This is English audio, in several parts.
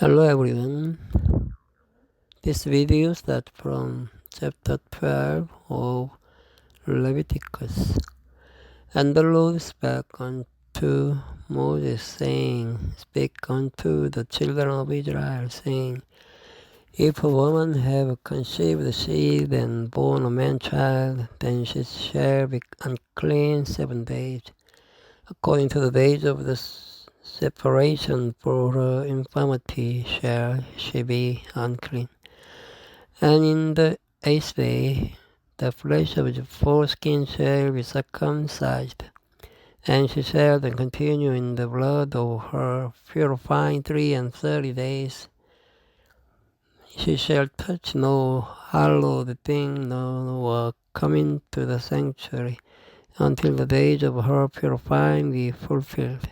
Hello everyone. This video starts from chapter 12 of Leviticus. And the Lord spake unto Moses, saying, Speak unto the children of Israel, saying, If a woman have conceived seed and born a man child, then she shall be unclean 7 days. According to the days of the separation for her infirmity shall she be unclean. And in the 8th day the flesh of the foreskin shall be circumcised, and she shall then continue in the blood of her purifying 33 days. She shall touch no hallowed thing, nor come into the sanctuary, until the days of her purifying be fulfilled.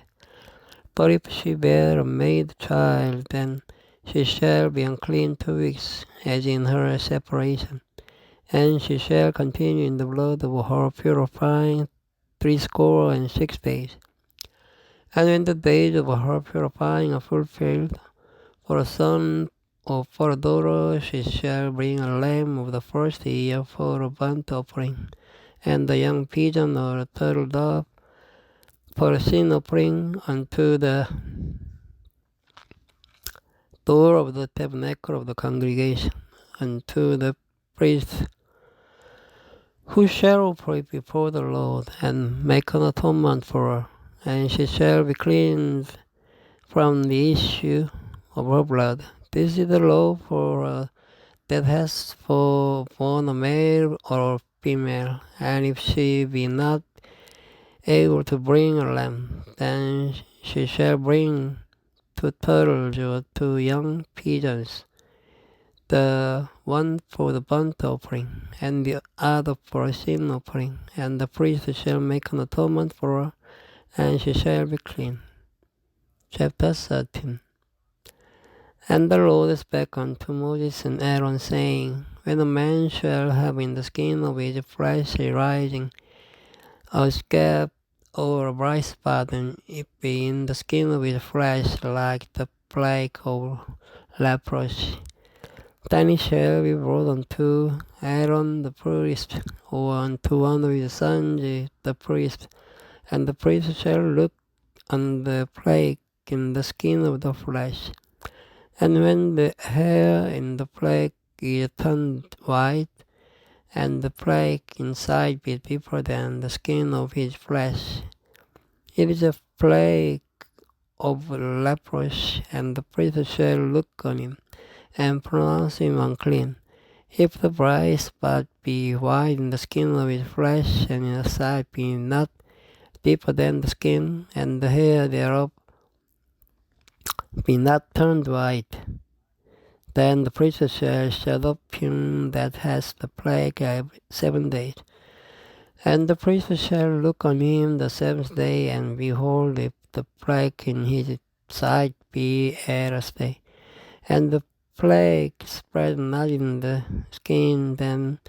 But if she bear a male child, then she shall be unclean 2 weeks, as in her separation, and she shall continue in the blood of her purifying 66 days. And when the days of her purifying are fulfilled, for a son or for a daughter she shall bring a lamb of the first year for a burnt offering, and a young pigeon or a turtle dove for a sin offering unto the door of the tabernacle of the congregation, unto the priest, who shall offer it before the Lord, and make an atonement for her, and she shall be cleansed from the issue of her blood. This is the law for her that has born a male or female, and if she be not able to bring a lamb, then she shall bring 2 turtles or 2 young pigeons, the one for the burnt offering, and the other for a sin offering, and the priest shall make an atonement for her, and she shall be clean. Chapter 13. And the Lord spake unto Moses and Aaron, saying, When a man shall have in the skin of his flesh a rising, a scab, or a bright spot, and it be in the skin of his flesh like the plague of leprosy, then he shall be brought unto Aaron the priest, or unto one of his sons the priest, and the priest shall look on the plague in the skin of the flesh. And when the hair in the plague is turned white, and the plague inside be deeper than the skin of his flesh, it is a plague of leprosy, and the priest shall look on him, and pronounce him unclean. If the bright spot be white in the skin of his flesh, and in the side be not deeper than the skin, and the hair thereof be not turned white, then the priest shall shut up him that has the plague 7 days. And the priest shall look on him the 7th day, and behold, if the plague in his side be at a stay, and the plague spread not in the skin, then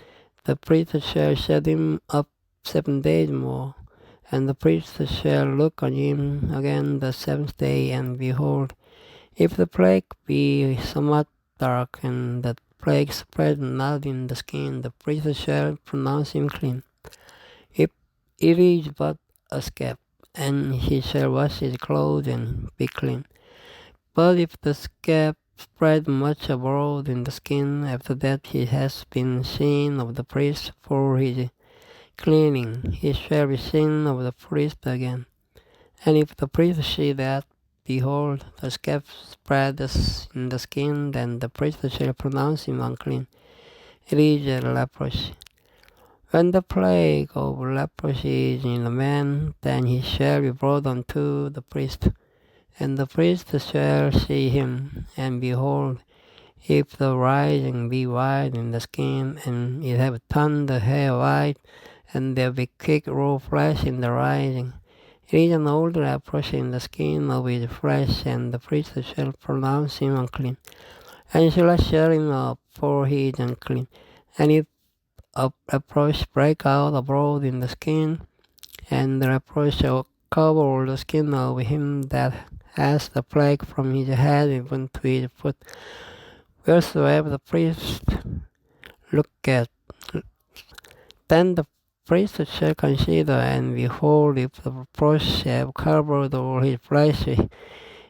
the priest shall shut him up 7 days more. And the priest shall look on him again the 7th day, and behold, if the plague be somewhat dark, and the plague spread not in the skin, the priest shall pronounce him clean. If it is but a scab, and he shall wash his clothes and be clean. But if the scab spread much abroad in the skin, after that he has been seen of the priest for his cleaning, he shall be seen of the priest again. And if the priest see that, behold, the scab spread in the skin, then the priest shall pronounce him unclean. It is a leprosy. When the plague of leprosy is in a man, then he shall be brought unto the priest. And the priest shall see him, and behold, if the rising be white in the skin, and it have turned the hair white, and there be quick raw flesh in the rising, it is an old leprosy in the skin of his flesh, and the priest shall pronounce him unclean, and shall shut him up, for he is unclean. And if a leprosy break out abroad in the skin, and the leprosy shall cover all the skin of him that has the plague from his head even to his foot. Wheresoever the priest looketh, then the priest shall consider, and behold, if the reproach have covered all his flesh,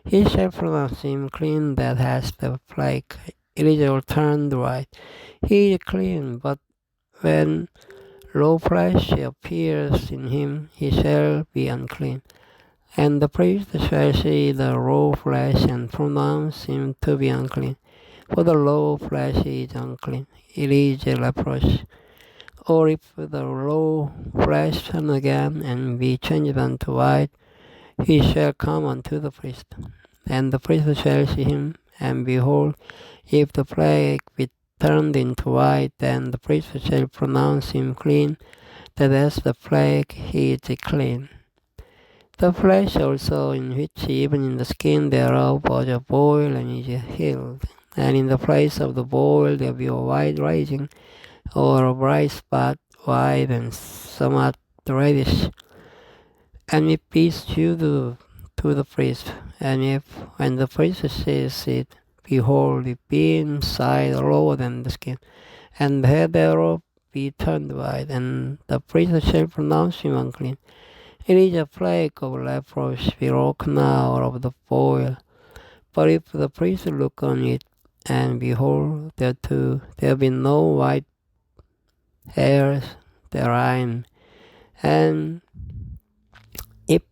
he shall pronounce him clean that has the plague. It is all turned white. He is clean, but when raw flesh appears in him, he shall be unclean. And the priest shall see the raw flesh and pronounce him to be unclean. For the raw flesh is unclean. It is a reproach. Or if the raw flesh turn again and be changed unto white, he shall come unto the priest. And the priest shall see him, and behold, if the plague be turned into white, then the priest shall pronounce him clean, that as the plague he is clean. The flesh also, in which even in the skin thereof was a boil and is healed, and in the place of the boil there be a white rising, or a bright spot, white and somewhat reddish. And it be shewed to the priest, and if when the priest sees it, behold, it be inside lower than the skin, and the head thereof be turned white, and the priest shall pronounce him unclean. It is a plague of leprosy broken out of the boil. But if the priest look on it, and behold, there be no white hairs therein, and if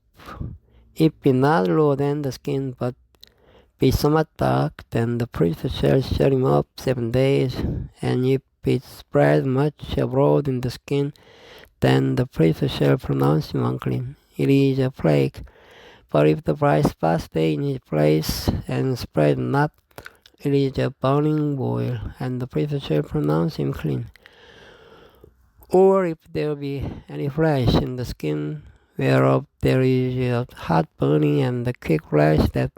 it be not lower than the skin, but be somewhat dark, then the priest shall shut him up 7 days, and if it spread much abroad in the skin, then the priest shall pronounce him unclean. It is a plague. But if the bright spot stay in his place and spread not, it is a burning boil, and the priest shall pronounce him clean. Or if there be any flesh in the skin, whereof there is a hot burning, and the quick flesh that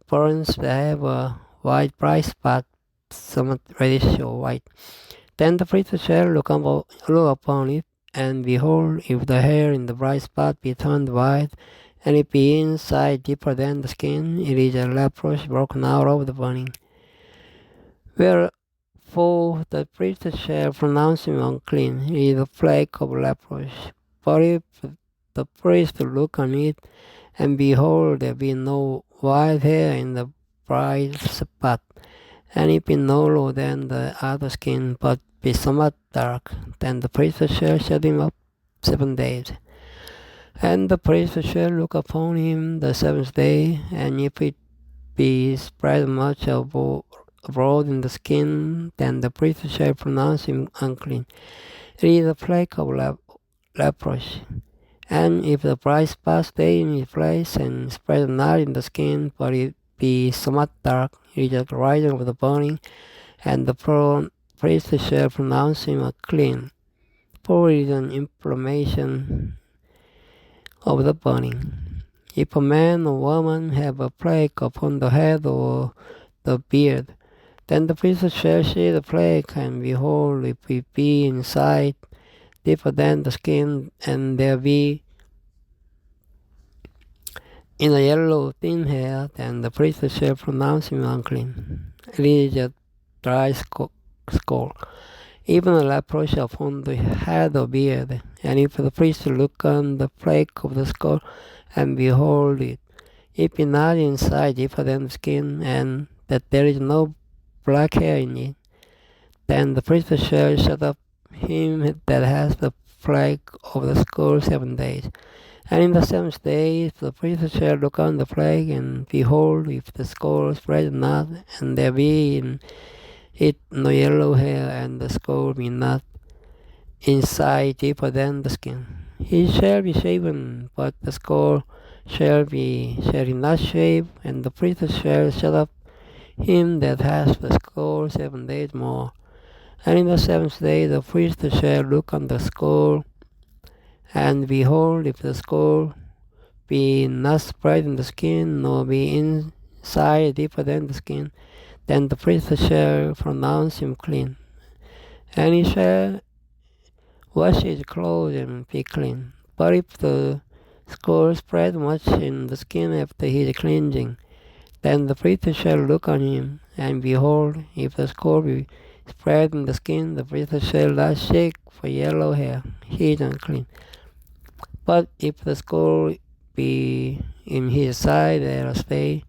burns have a white bright spot, somewhat reddish or white, then the priest shall look upon it, and behold, if the hair in the bright spot be turned white, and it be inside deeper than the skin, it is a leprosy broken out of the burning. Wherefore the priest shall pronounce him unclean. It is a plague of leprosy. But if the priest look on it, and behold, there be no white hair in the bright spot, and it be no lower than the other skin, but be somewhat dark, then the priest shall shut him up 7 days. And the priest shall look upon him the 7th day, and if it be spread much abroad in the skin, then the priest shall pronounce him unclean. It is a plague of leprosy. And if the bright spot stay in his place and spread not in the skin, but it be somewhat dark, it is a rising of the burning, and the priest shall pronounce him clean, for it is an inflammation of the burning. If a man or woman have a plague upon the head or the beard, then the priest shall see the plague, and behold, if it be inside deeper than the skin, and there be in a yellow thin hair, then the priest shall pronounce him unclean. It is a dry skull. Even a leprosy upon the head or beard, and if the priest look on the plague of the skull, and behold it, it be not inside deeper than the skin, and that there is no black hair in it, then the priest shall shut up him that has the plague of the skull 7 days. And in the 7th day the priest shall look on the plague, and behold, if the skull spread not, and there be in it no yellow hair, and the skull be not inside deeper than the skin, he shall be shaven, but the skull shall he not shave, and the priest shall shut up him that has the skull 7 days more. And in the 7th day the priest shall look on the skull, and behold, if the skull be not spread in the skin, nor be inside deeper than the skin, then the priest shall pronounce him clean. And he shall wash his clothes and be clean. But if the scroll spread much in the skin after his cleansing. Then the priest shall look on him, and behold, if the scroll be spread in the skin, the priest shall not shake for yellow hair, he is unclean. But if the scroll be in his side stay,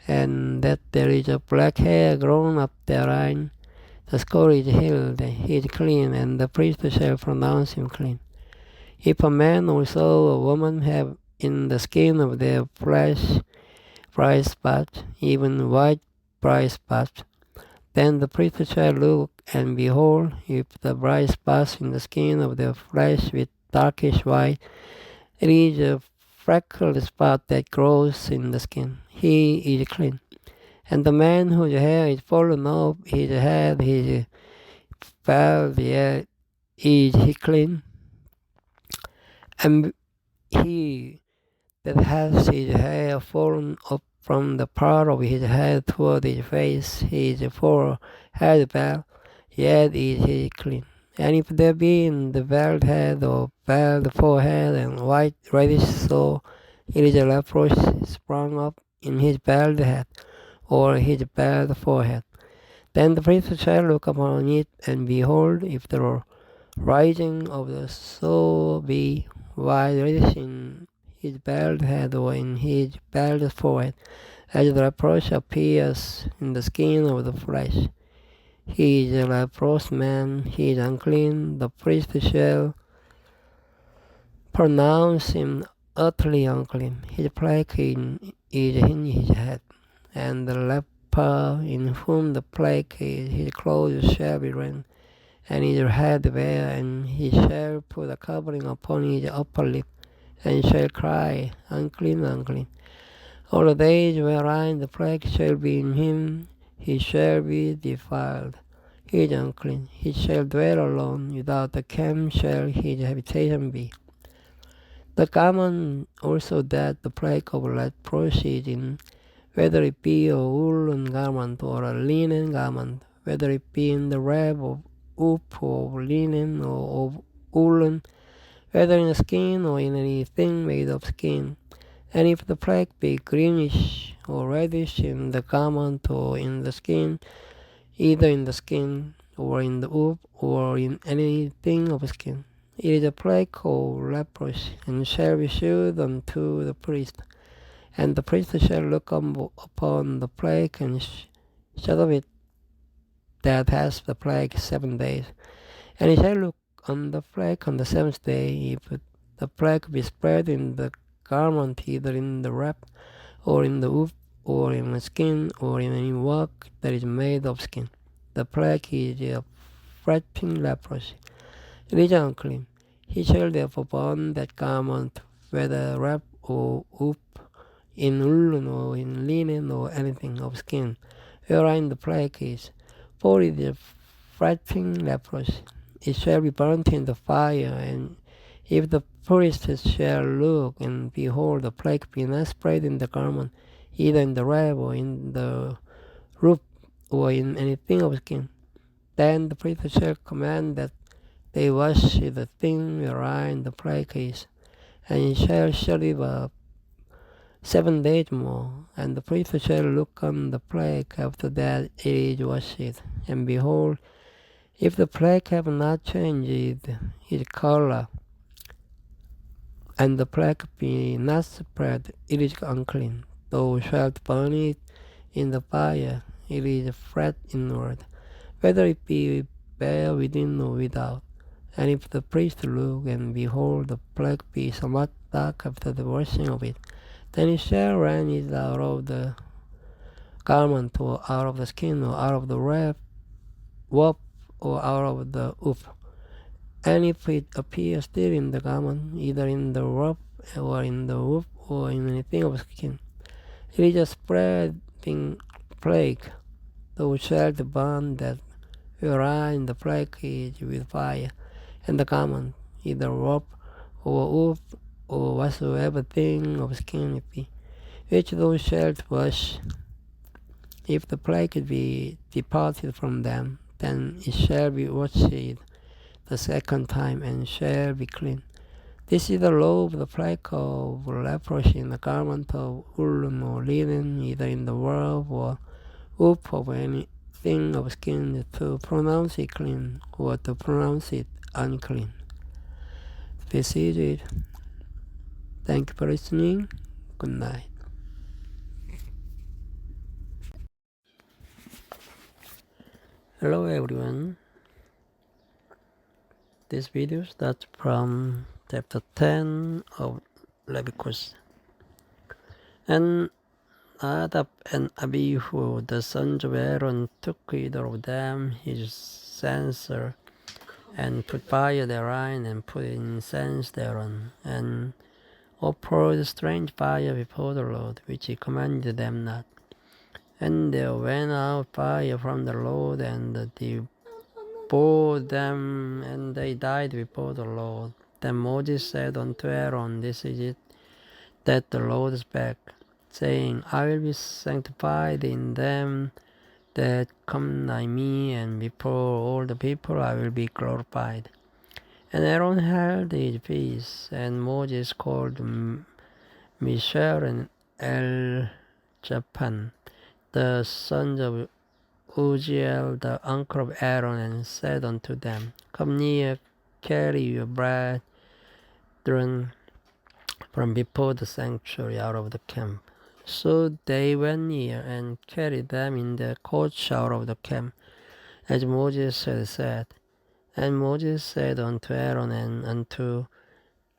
and that there is a black hair grown up therein, the scroll is healed, he is clean, and the priest shall pronounce him clean. If a man or so a woman have in the skin of their flesh bright spots, even white bright spots, then the priest shall look, and behold, if the bright spots in the skin of their flesh with darkish white, it is a freckled spot that grows in the skin, he is clean. And the man whose hair is fallen off his head, his bald, yet is he clean? And he that has his hair fallen off from the part of his head toward his face, his forehead bald, yet is he clean. And if there be in the bald head or bald forehead and white reddish sore, it is a leprosy sprung up in his bald head or his bald forehead. Then the priest shall look upon it, and behold, if the rising of the sore be white reddish in his bald head or in his bald forehead, as the leprosy appears in the skin of the flesh, he is a leprous man, he is unclean. The priest shall pronounce him utterly unclean. His plague is in his head, and the leper in whom the plague is, his clothes shall be rent, and his head bare, and he shall put a covering upon his upper lip, and shall cry, Unclean, unclean. All the days wherein the plague shall be in him, he shall be defiled. He is unclean. He shall dwell alone. Without the camp shall his habitation be. The garment also that the plague of leprosy is in, whether it be a woolen garment or a linen garment, whether it be in the web of wool or of linen or of woolen, whether in the skin or in anything made of skin. And if the plague be greenish or reddish in the garment or in the skin, either in the skin or in the wool or in anything of skin, it is a plague of leprosy, and shall be shewed unto the priest. And the priest shall look upon the plague, and shut of it that has the plague 7 days. And he shall look on the plague on the 7th day. If the plague be spread in the garment, either in the wrap, or in the wool, or in the skin, or in any work that is made of skin, the plague is a fretting leprosy. It is unclean. He shall therefore burn that garment, whether wrap or wool, in woolen or in linen or anything of skin, wherein the plague is, for it is a fretting leprosy. It shall be burnt in the fire, and if the priest shall look, and behold, the plague be not spread in the garment, either in the wrap or in the roof or in anything of skin, then the priest shall command that they wash the thing wherein the plague is, and he shall shut it up 7 days more. And the priest shall look on the plague after that it is washed, and behold, if the plague have not changed its color, and the plague be not spread, it is unclean. Thou shalt burn it in the fire, it is fret inward, whether it be bare within or without. And if the priest look, and behold, the plague be somewhat dark after the washing of it, then he shall rend it out of the garment, or out of the skin, or out of the warp, or out of the woof. And if it appear still in the garment, either in the warp, or in the woof, or in anything of skin, it is a spreading plague. Thou shalt burn that wherein the plague is with fire, and the garment, either warp, or woof, or whatsoever thing of skin it be, which thou shalt wash. If the plague be departed from them, then it shall be washed the second time, and shall be clean. This is the law of the plague of leprosy in the garment of wool or linen, either in the world or woof of anything of skin, to pronounce it clean or to pronounce it unclean. This is it. Thank you for listening. Good night. Hello everyone. This video starts from chapter 10 of Leviticus. And Nadab and Abihu, the sons of Aaron, took either of them his censer, and put fire therein, and put incense thereon, and offered strange fire before the Lord, which he commanded them not. And there went out fire from the Lord, and devoured them, and they died before the Lord. Then Moses said unto Aaron, This is it that the Lord spake, saying, I will be sanctified in them that come nigh me, and before all the people I will be glorified. And Aaron held his peace, and Moses called Mishael and Eljapan, the sons of Uzziel, the uncle of Aaron, and said unto them, Come near, carry your brethren from before the sanctuary out of the camp. So they went near, and carried them in the coach out of the camp, as Moses had said. And Moses said unto Aaron, and unto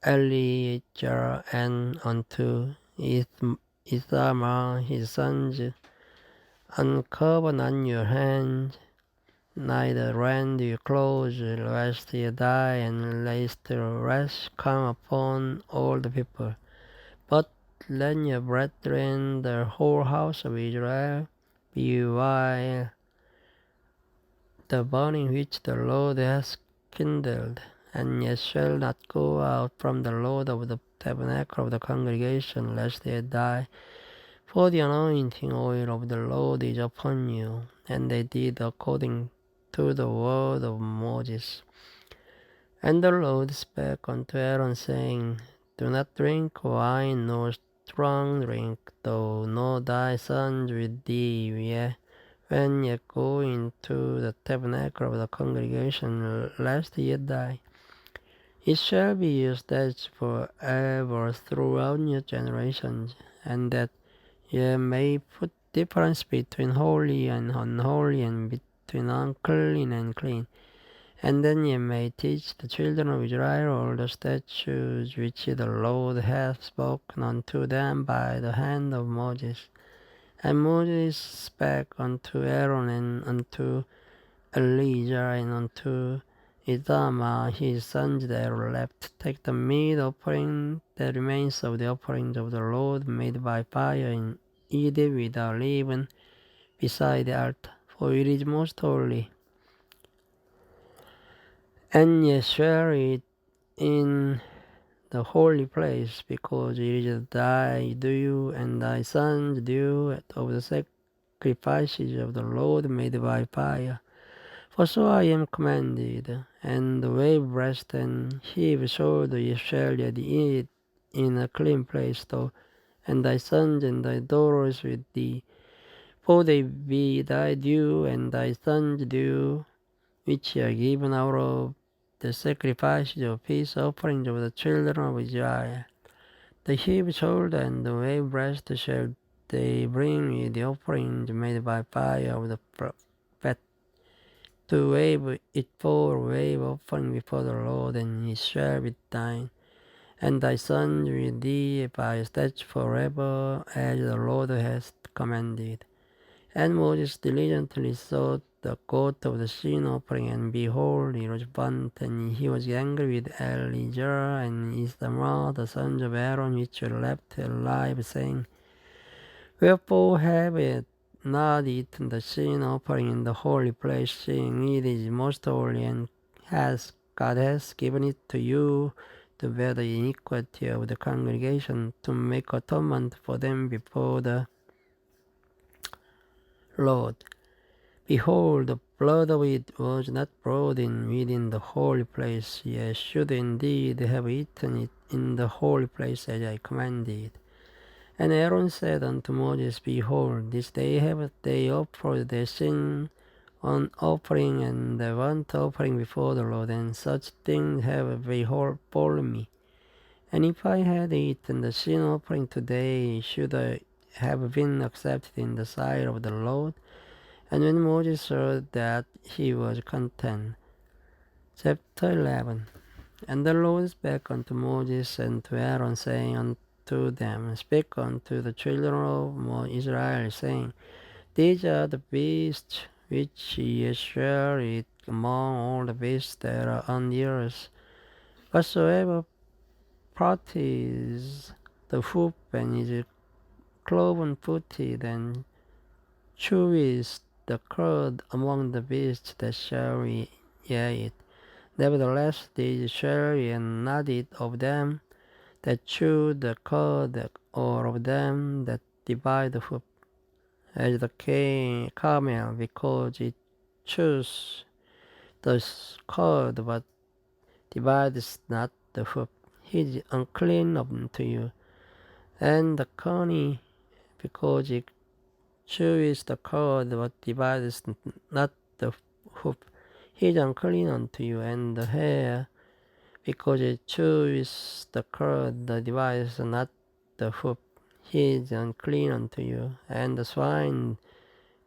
Eleazar, and unto Ithamar his sons, Uncover not your hands, neither rend your clothes, lest ye die, and lest the rest come upon all the people. But let your brethren, the whole house of Israel, beware the burning which the Lord has kindled, and ye shall not go out from the Lord of the tabernacle of the congregation, lest ye die. For the anointing oil of the Lord is upon you. And they did according to the word of Moses. And the Lord spake unto Aaron, saying, Do not drink wine nor strong drink, though nor thy sons with thee, when ye go into the tabernacle of the congregation, lest ye die. It shall be your statute forever throughout your generations, and that ye may put difference between holy and unholy, and between unclean and clean. And then ye may teach the children of Israel all the statutes which the Lord hath spoken unto them by the hand of Moses. And Moses spake unto Aaron, and unto Eleazar, and unto Ithamar his sons that were left, Take the meat offering that remains of the offerings of the Lord made by fire, and eat it without leaven beside the altar, for it is most holy. And ye shall eat in the holy place, because it is thy due and thy son's due of the sacrifices of the Lord made by fire. For so I am commanded. And the wave breast and heave shoulder ye shall yet eat in a clean place, though, and thy sons and thy daughters with thee. For they be thy due and thy son's due, which are given out of the sacrifices of peace offerings of the children of Israel. The heave shoulder and the wave breast shall they bring with the offerings made by fire of the fat, to wave it for a wave offering before the Lord, and it shall be thine, and thy sons with thee by statute forever, as the Lord hath commanded. And Moses diligently sought the goat of the sin offering, and behold, it was burnt, and he was angry with Eleazar and Ithamar, the sons of Aaron, which were left alive, saying, Wherefore have ye not eaten the sin offering in the holy place, seeing it is most holy, and God has given it to you to bear the iniquity of the congregation, to make atonement for them before the Lord. Behold, the blood of it was not brought in within the holy place, ye should indeed have eaten it in the holy place as I commanded. And Aaron said unto Moses, Behold, this day have they offered their sin on offering and the burnt offering before the Lord, and such things have befallen me. And if I had eaten the sin offering today, should I have been accepted in the sight of the Lord? And when Moses heard that, he was content. Chapter 11. And the Lord spake unto Moses and to Aaron, saying unto them, Speak unto the children of Israel, saying, These are the beasts which ye shall eat among all the beasts that are on the earth. Whatsoever parties the hoof and is cloven-footed, and cheweth the cud among the beasts that shall ye eat. Nevertheless, these shall ye not eat of them that chew the cud, or of them that divide the hoof, as the camel, because it chews the cud, but divides not the hoof. He is unclean unto you. And the coney, because it chews the cud, but divides not the hoof, he is unclean unto you. And the hare, because it chews the cud, but divides not the hoof, he is unclean unto you. And the swine,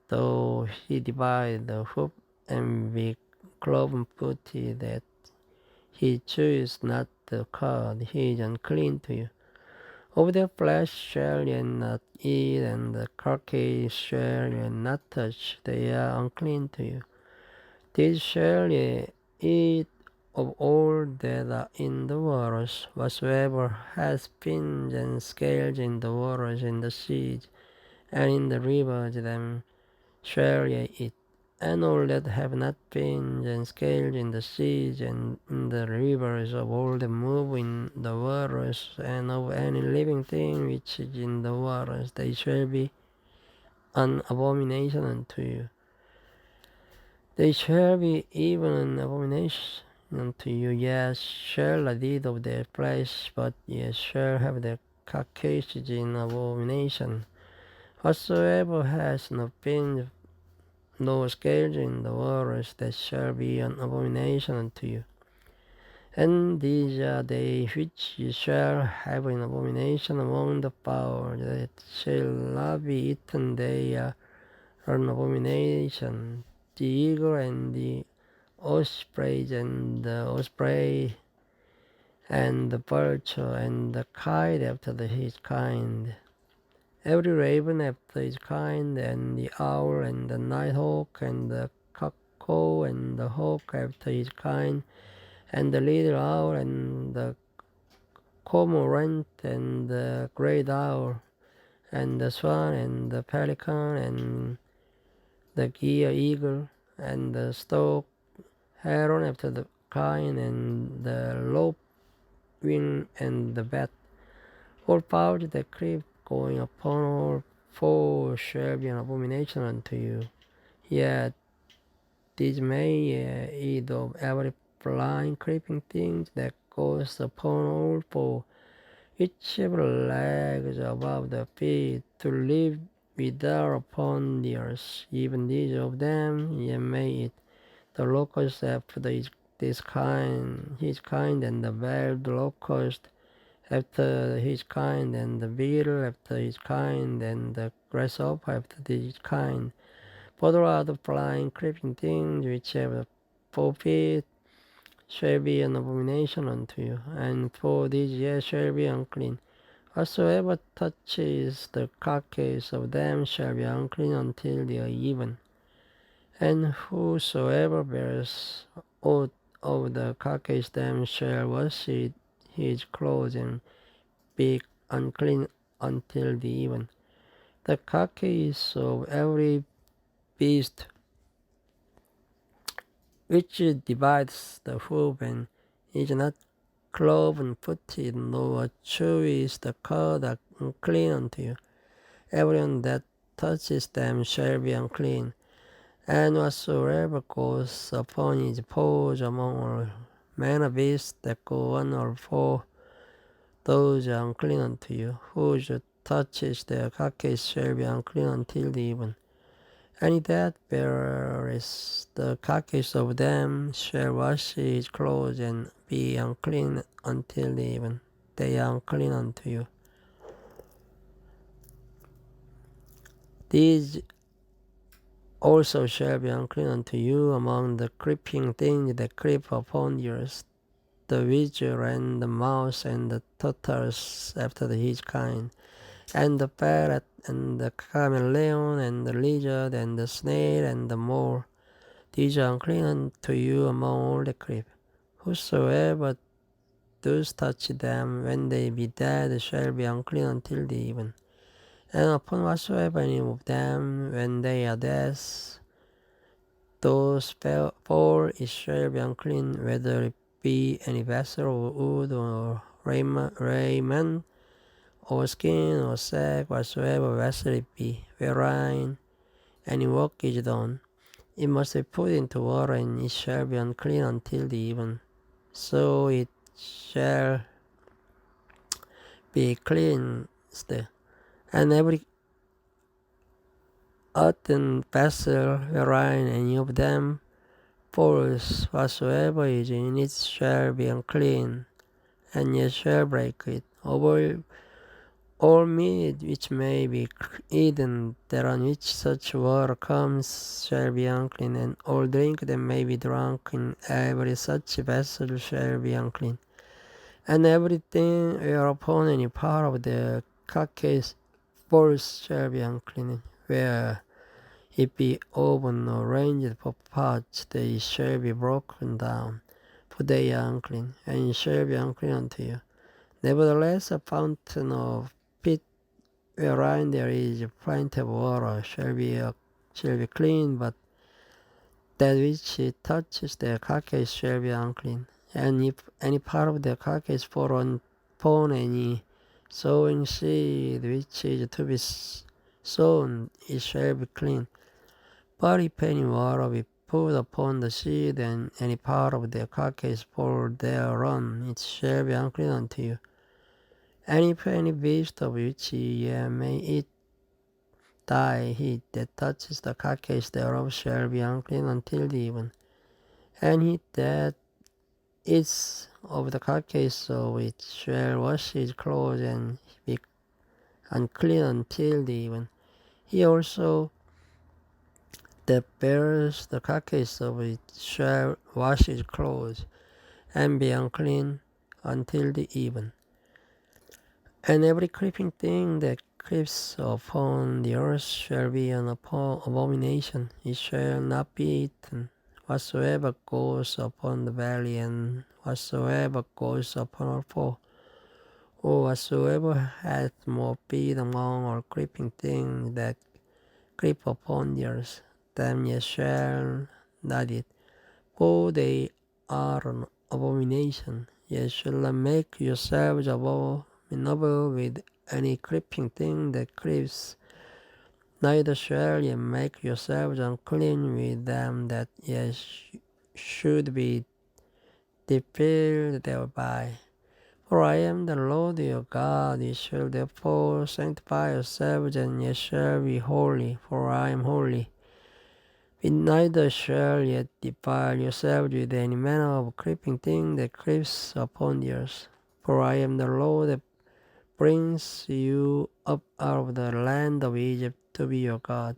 though he divide the hoof and be cloven-footed, that he chews not the cud, he is unclean to you. Of their flesh shall ye not eat, and the carcass shall ye not touch, they are unclean to you. These shall ye eat of all that are in the waters, whatsoever has fins and scales in the waters, in the seas, and in the rivers, them shall ye eat. And all that have not fins and scales in the seas and in the rivers, of all that move in the waters, and of any living thing which is in the waters, they shall be an abomination unto you. They shall be even an abomination unto you. Yes, shall not eat of their flesh, but ye shall have their carcasses in abomination. Whatsoever has no fins, no scales in the waters, that shall be an abomination unto you. And these are they which ye shall have in abomination among the fowl, that shall not be eaten, they are an abomination. The eagle and the osprey and the osprey and the vulture and the kite after his kind. Every raven after his kind, and the owl and the nighthawk and the cuckoo and the hawk after his kind, and the little owl and the cormorant and the great owl, and the swan and the pelican and the gier eagle, and the stork, heron after the kind, and the lopewing and the bat. All fowls that creep going upon all four shall be an abomination unto you. Yet these may ye eat of every flying, creeping thing that goes upon all four, whichever legs above the feet, to live without upon the earth. Even these of them ye may eat. The locust after his kind, and the wild locust after his kind, and the beetle after his kind, and the grasshopper after his kind. For the other flying, creeping things which have 4 feet shall be an abomination unto you, and for these ye shall be unclean. Whatsoever touches the carcass of them shall be unclean until the even. And whosoever bears aught of the carcass them shall wash his clothes and be unclean until the even. The carcass of every beast which divides the hoof and is not cloven-footed, nor cheweth the cud, are unclean unto you. Everyone that touches them shall be unclean. And whatsoever goes upon his paws among all manner beasts that go on all four, those are unclean unto you. Whoso touches their carcass shall be unclean until the even. Any that bears the carcass of them shall wash his clothes and be unclean until the even. They are unclean unto you. These also shall be unclean unto you among the creeping things that creep upon the earth, the weasel and the mouse and the tortoise after his kind, and the parrot and the chameleon and the lizard and the snail and the mole. These are unclean unto you among all the creep. Whosoever does touch them when they be dead shall be unclean until the even. And upon whatsoever any of them when they are dead, those fall it shall be unclean, whether it be any vessel of wood or raiment or skin or sack, whatsoever vessel it be, wherein any work is done. It must be put into water, and it shall be unclean until the even. So it shall be cleansed. And every earthen vessel wherein any of them falls, whatsoever is in it shall be unclean, and ye shall break it. Over all meat which may be eaten, that on which such water comes, shall be unclean, and all drink that may be drunk in every such vessel shall be unclean. And everything whereupon any part of the carcass falls shall be unclean, where it be open or ranged for parts, they shall be broken down, for they are unclean, and it shall be unclean unto you. Nevertheless, a fountain of pit wherein there is plenty of water shall be clean, but that which it touches their carcass shall be unclean. And if any part of their carcass fall upon any sowing seed which is to be sown, it shall be clean. But if any water be put upon the seed, and any part of their carcass fall thereon, it shall be unclean unto you. And if any beast of which ye may eat die, he that touches the carcass thereof shall be unclean until the even. And he that eats of the carcass of it shall wash his clothes and be unclean until the even. He also that bears the carcass of it shall wash his clothes and be unclean until the even. And every creeping thing that creeps upon the earth shall be an abomination. It shall not be eaten. Whatsoever goes upon the belly, and whatsoever goes upon all four, or whatsoever hath more feet among all creeping things that creep upon the earth, them ye shall not eat, for they are an abomination. Ye shall not make yourselves abominable with any creeping thing that creeps, neither shall ye make yourselves unclean with them, that ye should be defiled thereby. For I am the Lord your God. Ye shall therefore sanctify yourselves, and ye shall be holy, for I am holy. But neither shall ye defile yourselves with any manner of creeping thing that creeps upon the earth. For I am the Lord that brings you up out of the land of Egypt to be your God.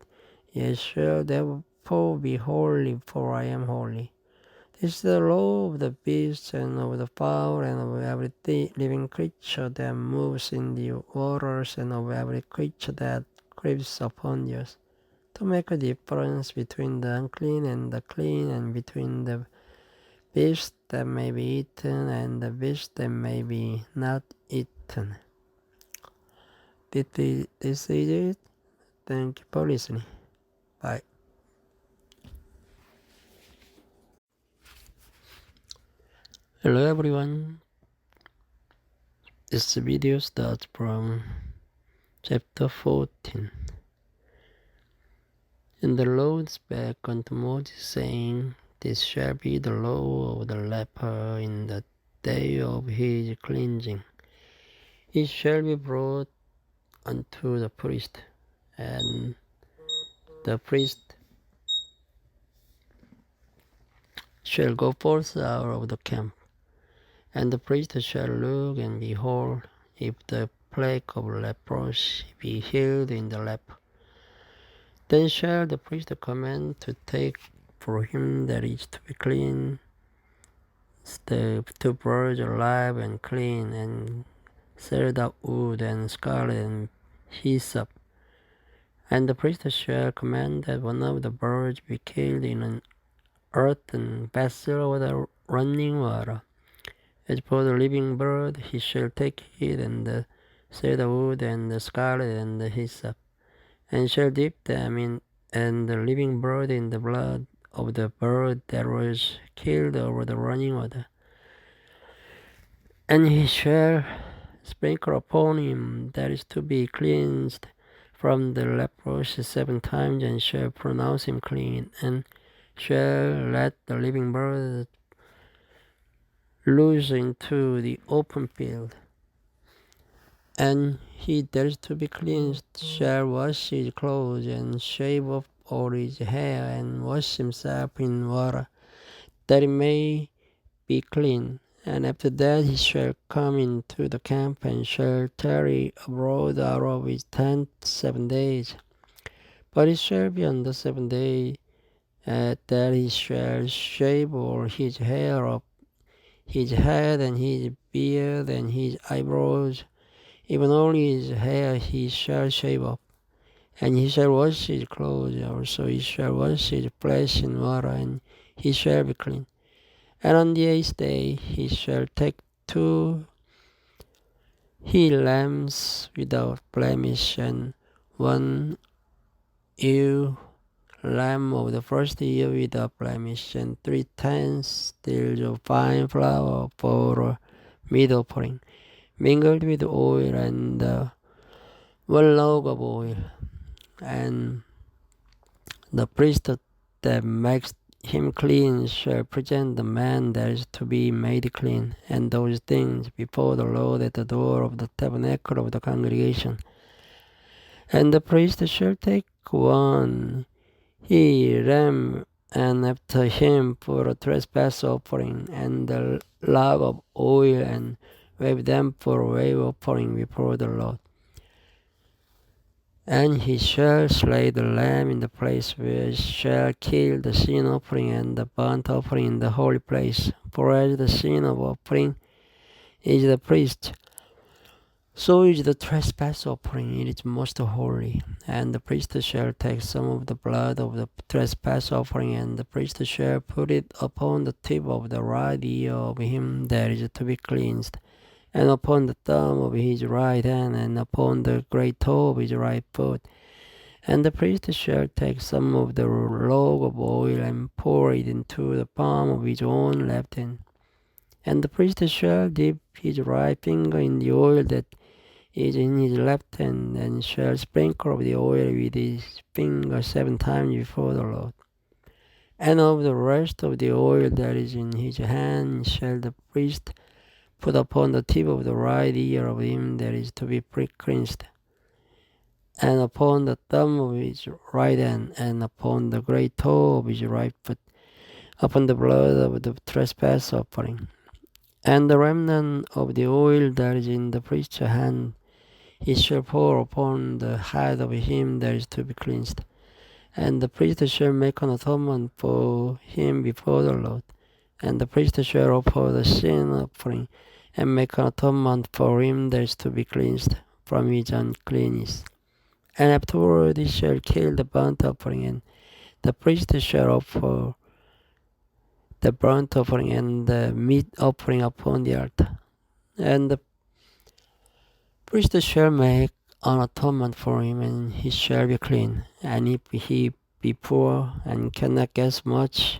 Ye shall therefore be holy, for I am holy. This is the law of the beasts and of the fowl and of every living creature that moves in the waters and of every creature that creeps upon the earth, to make a difference between the unclean and the clean, and between the beast that may be eaten and the beast that may be not eaten. This is it. Thank you for listening. Bye. Hello everyone. This video starts from chapter 14. And the Lord spake unto Moses, saying, This shall be the law of the leper in the day of his cleansing. It shall be brought unto the priest, and the priest shall go forth out of the camp. And the priest shall look, and behold, if the plague of leprosy be healed in the leper, then shall the priest command to take for him that is to be clean the two birds alive and clean, and set out wood and scarlet and hyssop. And the priest shall command that one of the birds be killed in an earthen vessel with a running water. As for the living bird, he shall take it, and the cedar wood, and the scarlet, and the hyssop, and shall dip them in, and the living bird in the blood of the bird that was killed over the running water. And he shall sprinkle upon him that is to be cleansed from the leprosy 7 times, and shall pronounce him clean, and shall let the living bird loose into the open field. And he that is to be cleansed shall wash his clothes, and shave off all his hair, and wash himself in water, that he may be clean. And after that he shall come into the camp, and shall tarry abroad out of his tent 7 days. But it shall be on the 7th day that he shall shave all his hair off his head, and his beard, and his eyebrows, even all his hair he shall shave off. And he shall wash his clothes also, he shall wash his flesh in water, and he shall be clean. And on the 8th day he shall take 2 he-lambs without blemish, and 1 ewe lamb of the first year without blemish, and 3/10 of fine flour for a meat offering, mingled with oil, and 1 log of oil. And the priest that makes him clean shall present the man that is to be made clean, and those things before the Lord at the door of the tabernacle of the congregation. And the priest shall take 1 he-lamb, and after him for a trespass offering, and the log of oil, and wave them for a wave offering before the Lord. And he shall slay the lamb in the place where he shall kill the sin offering and the burnt offering in the holy place. For as the sin of offering is the priest, so is the trespass offering, it is most holy. And the priest shall take some of the blood of the trespass offering, and the priest shall put it upon the tip of the right ear of him that is to be cleansed, and upon the thumb of his right hand, and upon the great toe of his right foot. And the priest shall take some of the log of oil, and pour it into the palm of his own left hand. And the priest shall dip his right finger in the oil that is in his left hand, and shall sprinkle the oil with his finger 7 times before the Lord. And of the rest of the oil that is in his hand shall the priest put upon the tip of the right ear of him that is to be cleansed, and upon the thumb of his right hand, and upon the great toe of his right foot, upon the blood of the trespass offering. And the remnant of the oil that is in the priest's hand he shall pour upon the head of him that is to be cleansed. And the priest shall make an atonement for him before the Lord. And the priest shall offer the sin offering, and make an atonement for him that is to be cleansed from his uncleanness. And afterward he shall kill the burnt offering, and the priest shall offer the burnt offering and the meat offering upon the altar. And the priest shall make an atonement for him, and he shall be clean. And if he be poor and cannot get much,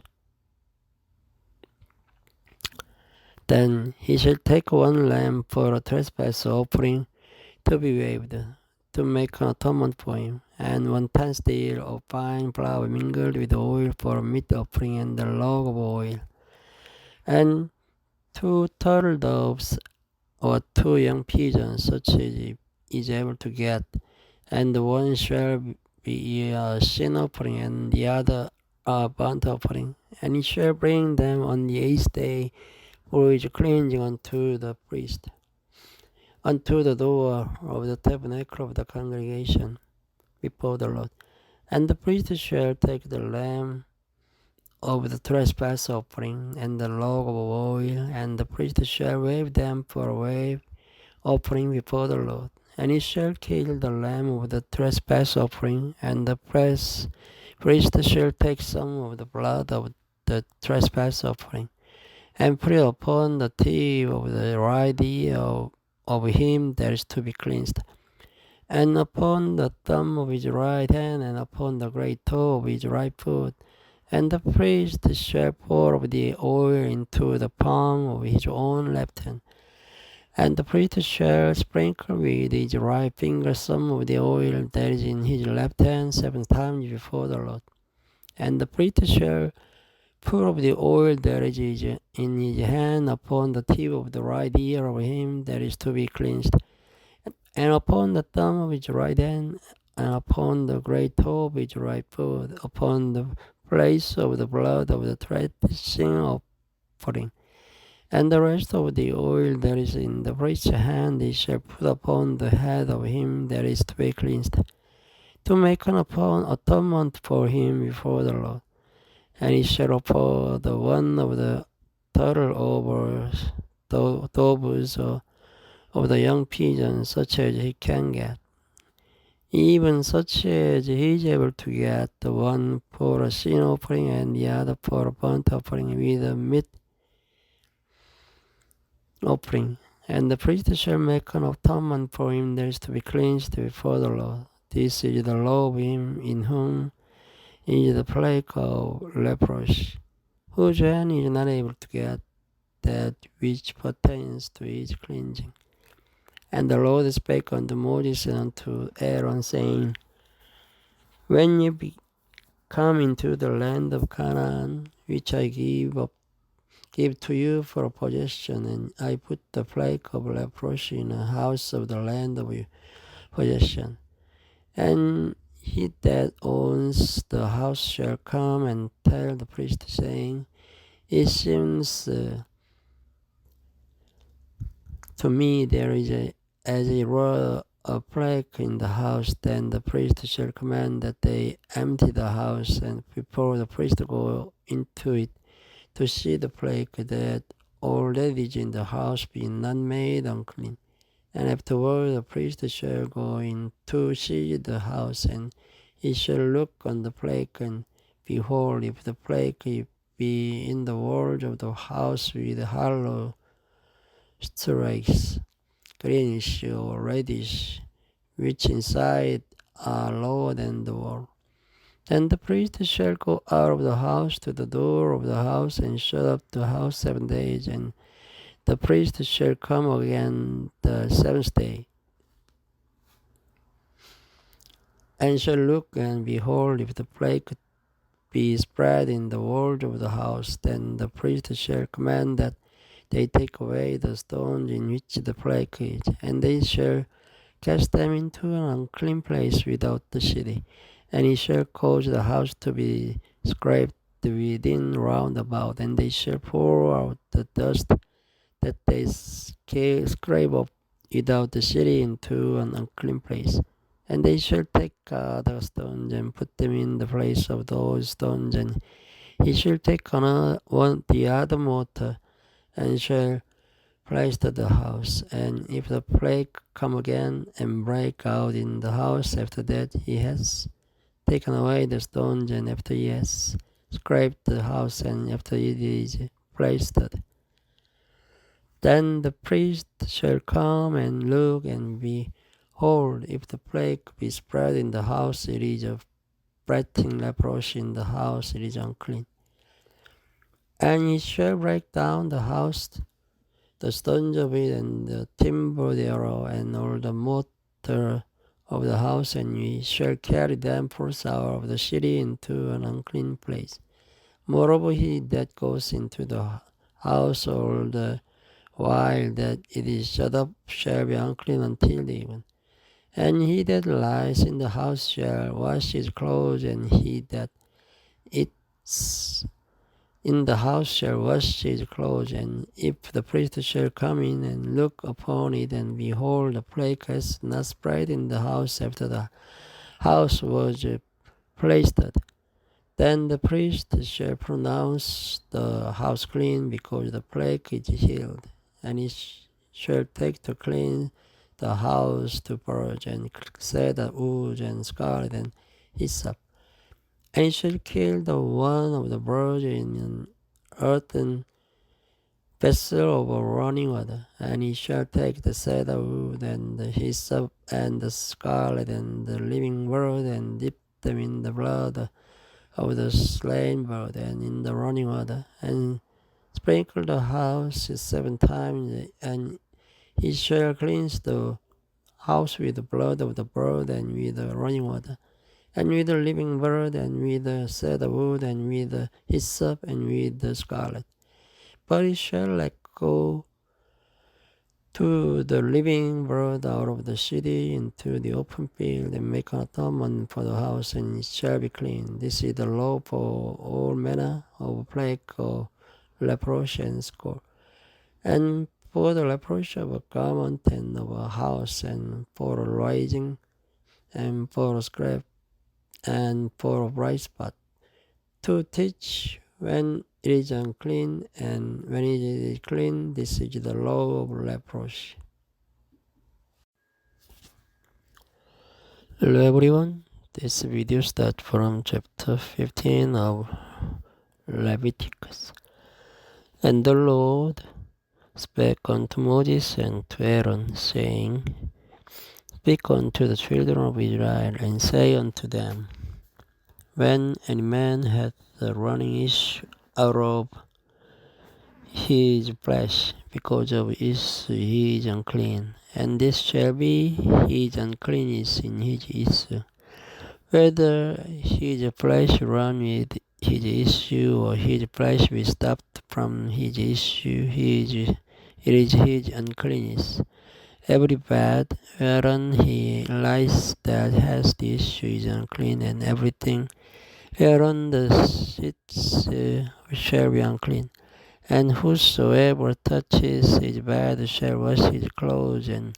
then he shall take 1 lamb for a trespass offering to be waived, to make an atonement for him. and 1/10 deal of fine flour mingled with oil for a meat offering, and a log of oil, and 2 turtle doves or 2 young pigeons, such as is able to get, and one shall be a sin offering, and the other a burnt offering, and he shall bring them on the 8th day for his cleansing unto the priest, unto the door of the tabernacle of the congregation before the Lord. And the priest shall take the lamb of the trespass offering and the log of oil, and the priest shall wave them for a wave offering before the Lord. And he shall kill the lamb of the trespass offering, and the priest shall take some of the blood of the trespass offering, and put it upon the tip of the right ear of him that is to be cleansed, and upon the thumb of his right hand, and upon the great toe of his right foot. And the priest shall pour of the oil into the palm of his own left hand, and the priest shall sprinkle with his right finger some of the oil that is in his left hand 7 times before the Lord. And the priest shall pour of the oil that is in his hand upon the tip of the right ear of him that is to be cleansed, and upon the thumb of his right hand, and upon the great toe of his right foot, upon the place of the blood of the threshing offering. And the rest of the oil that is in the priest's hand he shall put upon the head of him that is to be cleansed, to make an atonement for him before the Lord. And he shall offer the one of the turtle doves of the young pigeons, such as he can get, even such as he is able to get, the one for a sin offering and the other for a burnt offering with a meat offering. And the priest shall make an atonement for him that is to be cleansed before the Lord. This is the law of him in whom is the plague of leprosy, whose hand is not able to get that which pertains to his cleansing. And the Lord spake unto Moses and unto Aaron, saying, When ye come into the land of Canaan, which I give to you for a possession, and I put the plague of leprosy in the house of the land of your possession, and he that owns the house shall come and tell the priest, saying, It seems to me there is as it were a plague in the house. Then the priest shall command that they empty the house, and before the priest go into it to see the plague, that all that is in the house be not made unclean. And afterward the priest shall go in to see the house, and he shall look on the plague, and behold, if the plague be in the walls of the house with hollow streaks, greenish or reddish, which inside are lower than the wall, then the priest shall go out of the house to the door of the house, and shut up the house 7 days, and the priest shall come again the 7th day, and shall look, and behold, if the plague be spread in the wall of the house, then the priest shall command that they take away the stones in which the plague is, and they shall cast them into an unclean place without the city. And he shall cause the house to be scraped within round about, and they shall pour out the dust that they scrape up without the city into an unclean place. And they shall take other stones and put them in the place of those stones, and he shall take the other mortar, and shall plaster the house. And if the plague come again and break out in the house, after that he has taken away the stones, and after he has scraped the house, and after it is plastered, then the priest shall come and look, and behold, if the plague be spread in the house, it is a spreading leprosy in the house, it is unclean. And he shall break down the house, the stones of it, and the timber thereof, and all the mortar of the house, and ye shall carry them forth out of the city into an unclean place. Moreover, he that goes into the house all the while that it is shut up shall be unclean until the even. And he that lies in the house shall wash his clothes, and he that eats in the house shall wash his clothes. And if the priest shall come in and look upon it, and behold, the plague has not spread in the house after the house was plastered, then the priest shall pronounce the house clean, because the plague is healed. And he shall take to clean the house to purge, and cedar wood, and scarlet, and hyssop. And he shall kill the one of the birds in an earthen vessel over running water. And he shall take the cedar wood, and the hyssop, and the scarlet, and the living bird, and dip them in the blood of the slain bird, and in the running water, and sprinkle the house 7 times, and he shall cleanse the house with the blood of the bird, and with the running water, and with the living bird, and with the cedar wood, and with the hyssop, and with the scarlet. But he shall let go to the living bird out of the city into the open field, and make an atonement for the house, and it shall be clean. This is the law for all manner of plague of leprosy and scourge, and for the leprosy of a garment, and of a house, and for a rising, and for a scrap, and for a bright spot, to teach when it is unclean, and when it is clean. This is the law of leprosy. Hello everyone, this video starts from chapter 15 of Leviticus. And the Lord spake unto Moses and to Aaron, saying, Speak unto the children of Israel, and say unto them, When any man hath a running issue out of his flesh, because of issue he is unclean, and this shall be his uncleanness in his issue. Whether his flesh run with his issue, or his flesh be stopped from his issue, it is his uncleanness. Every bed whereon he lies that has the issue is unclean, and everything whereon the sits shall be unclean. And whosoever touches his bed shall wash his clothes, and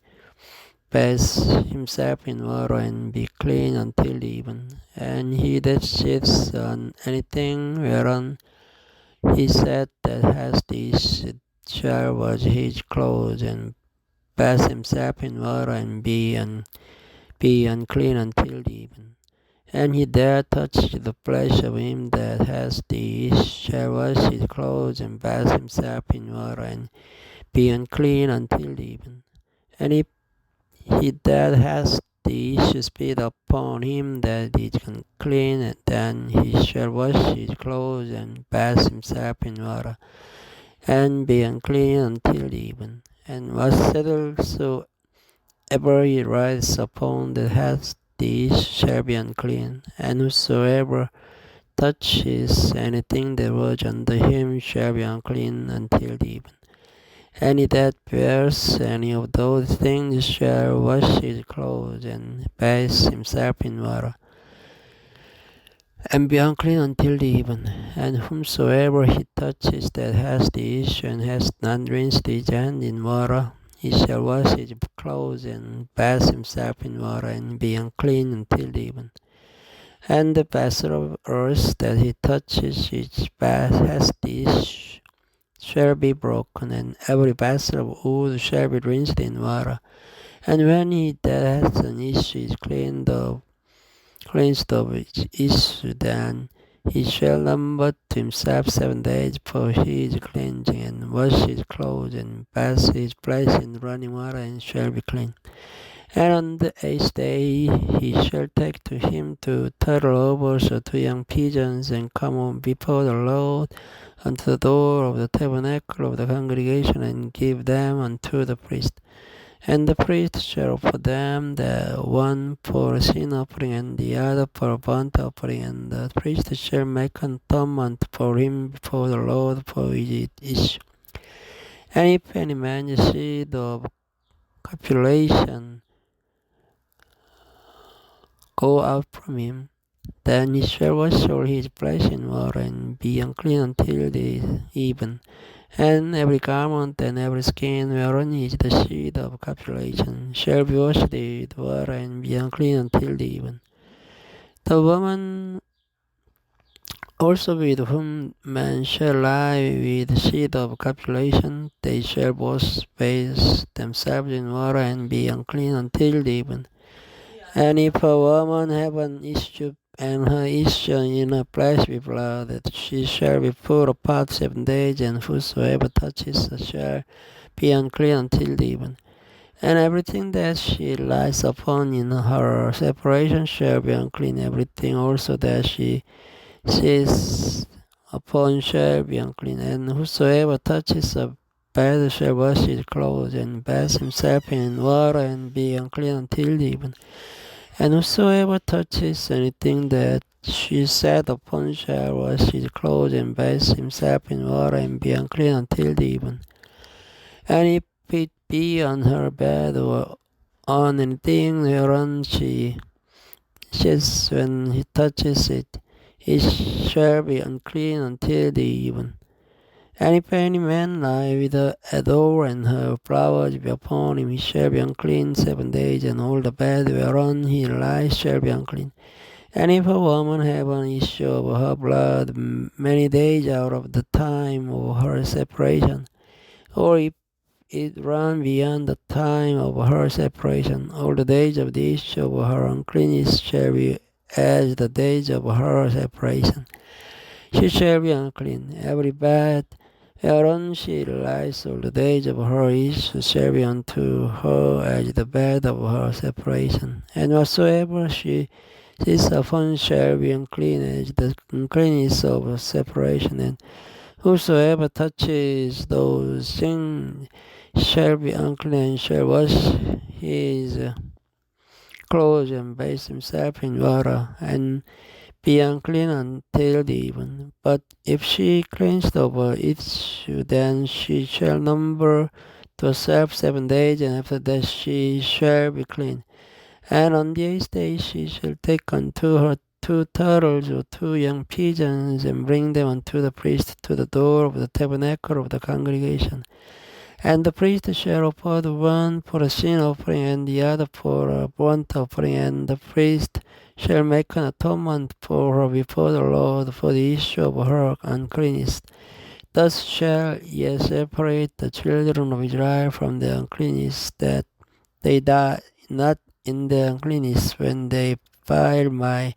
bathe himself in water, and be clean until the even. And he that sits on anything whereon he sat that has the issue shall wash his clothes, and bathe himself in water, and be unclean until the even. And he that touches the flesh of him that has the issue shall wash his clothes, and bathe himself in water, and be unclean until the even. And if he that has the issue spit upon him that is unclean, then he shall wash his clothes, and bathe himself in water, and be unclean until the even. And whatsoever he rides upon that hath the issue shall be unclean. And whosoever touches anything that was under him shall be unclean until the even. Any that bears any of those things shall wash his clothes, and bathe himself in water, and be unclean until the even. And whomsoever he touches that has the issue, and has not rinsed his hand in water, he shall wash his clothes, and bathe himself in water, and be unclean until the even. And the vessel of earth that he touches, which has the issue, shall be broken, and every vessel of wood shall be rinsed in water. And when he that hath an issue is cleansed of his issue, then he shall number to himself 7 days for his cleansing, and wash his clothes, and bathe his flesh in running water, and shall be clean. And on the 8th day he shall take to him 2 turtles or 2 young pigeons, and come before the Lord unto the door of the tabernacle of the congregation, and give them unto the priest. And the priest shall offer them, the one for a sin offering and the other for a burnt offering, and the priest shall make an atonement for him before the Lord for his issue. And if any man's seed of copulation go out from him, then he shall wash all his flesh in water and be unclean until the even. And every garment and every skin whereon is the seed of copulation shall be washed with water and be unclean until the even. The woman also with whom man shall lie with the seed of copulation, they shall both bathe themselves in water and be unclean until the even. And if a woman have an issue and her issue in her flesh be blood, that she shall be put apart 7 days, and whosoever touches her shall be unclean until the even. And everything that she lies upon in her separation shall be unclean. Everything also that she sits upon shall be unclean. And whosoever touches a bed shall wash his clothes and bathe himself in water and be unclean until the even. And whosoever touches anything that she sat upon shall wash his clothes and bathe himself in water and be unclean until the even. And if it be on her bed or on anything whereon she sits, when he touches it, it shall be unclean until the even. And if any man lie with her at all, and her flowers be upon him, he shall be unclean 7 days, and all the bed whereon he lies shall be unclean. And if a woman have an issue of her blood many days out of the time of her separation, or if it run beyond the time of her separation, all the days of the issue of her uncleanness shall be as the days of her separation. She shall be unclean. Every bed whereon she lies, all the days of her issue shall be unto her as the bed of her separation. And whatsoever she sits upon shall be unclean as the uncleanness of her separation. And whosoever touches those things shall be unclean, and shall wash his clothes and bathe himself in water, and be unclean until the even. But if she cleansed of her issue, then she shall number to herself 7 days, and after that she shall be clean. And on the 8th day she shall take unto her 2 turtles or 2 young pigeons, and bring them unto the priest to the door of the tabernacle of the congregation. And the priest shall offer the one for a sin offering and the other for a burnt offering, and the priest shall make an atonement for her before the Lord for the issue of her uncleanness. Thus shall ye separate the children of Israel from the uncleanness, that they die not in the uncleanness when they defile my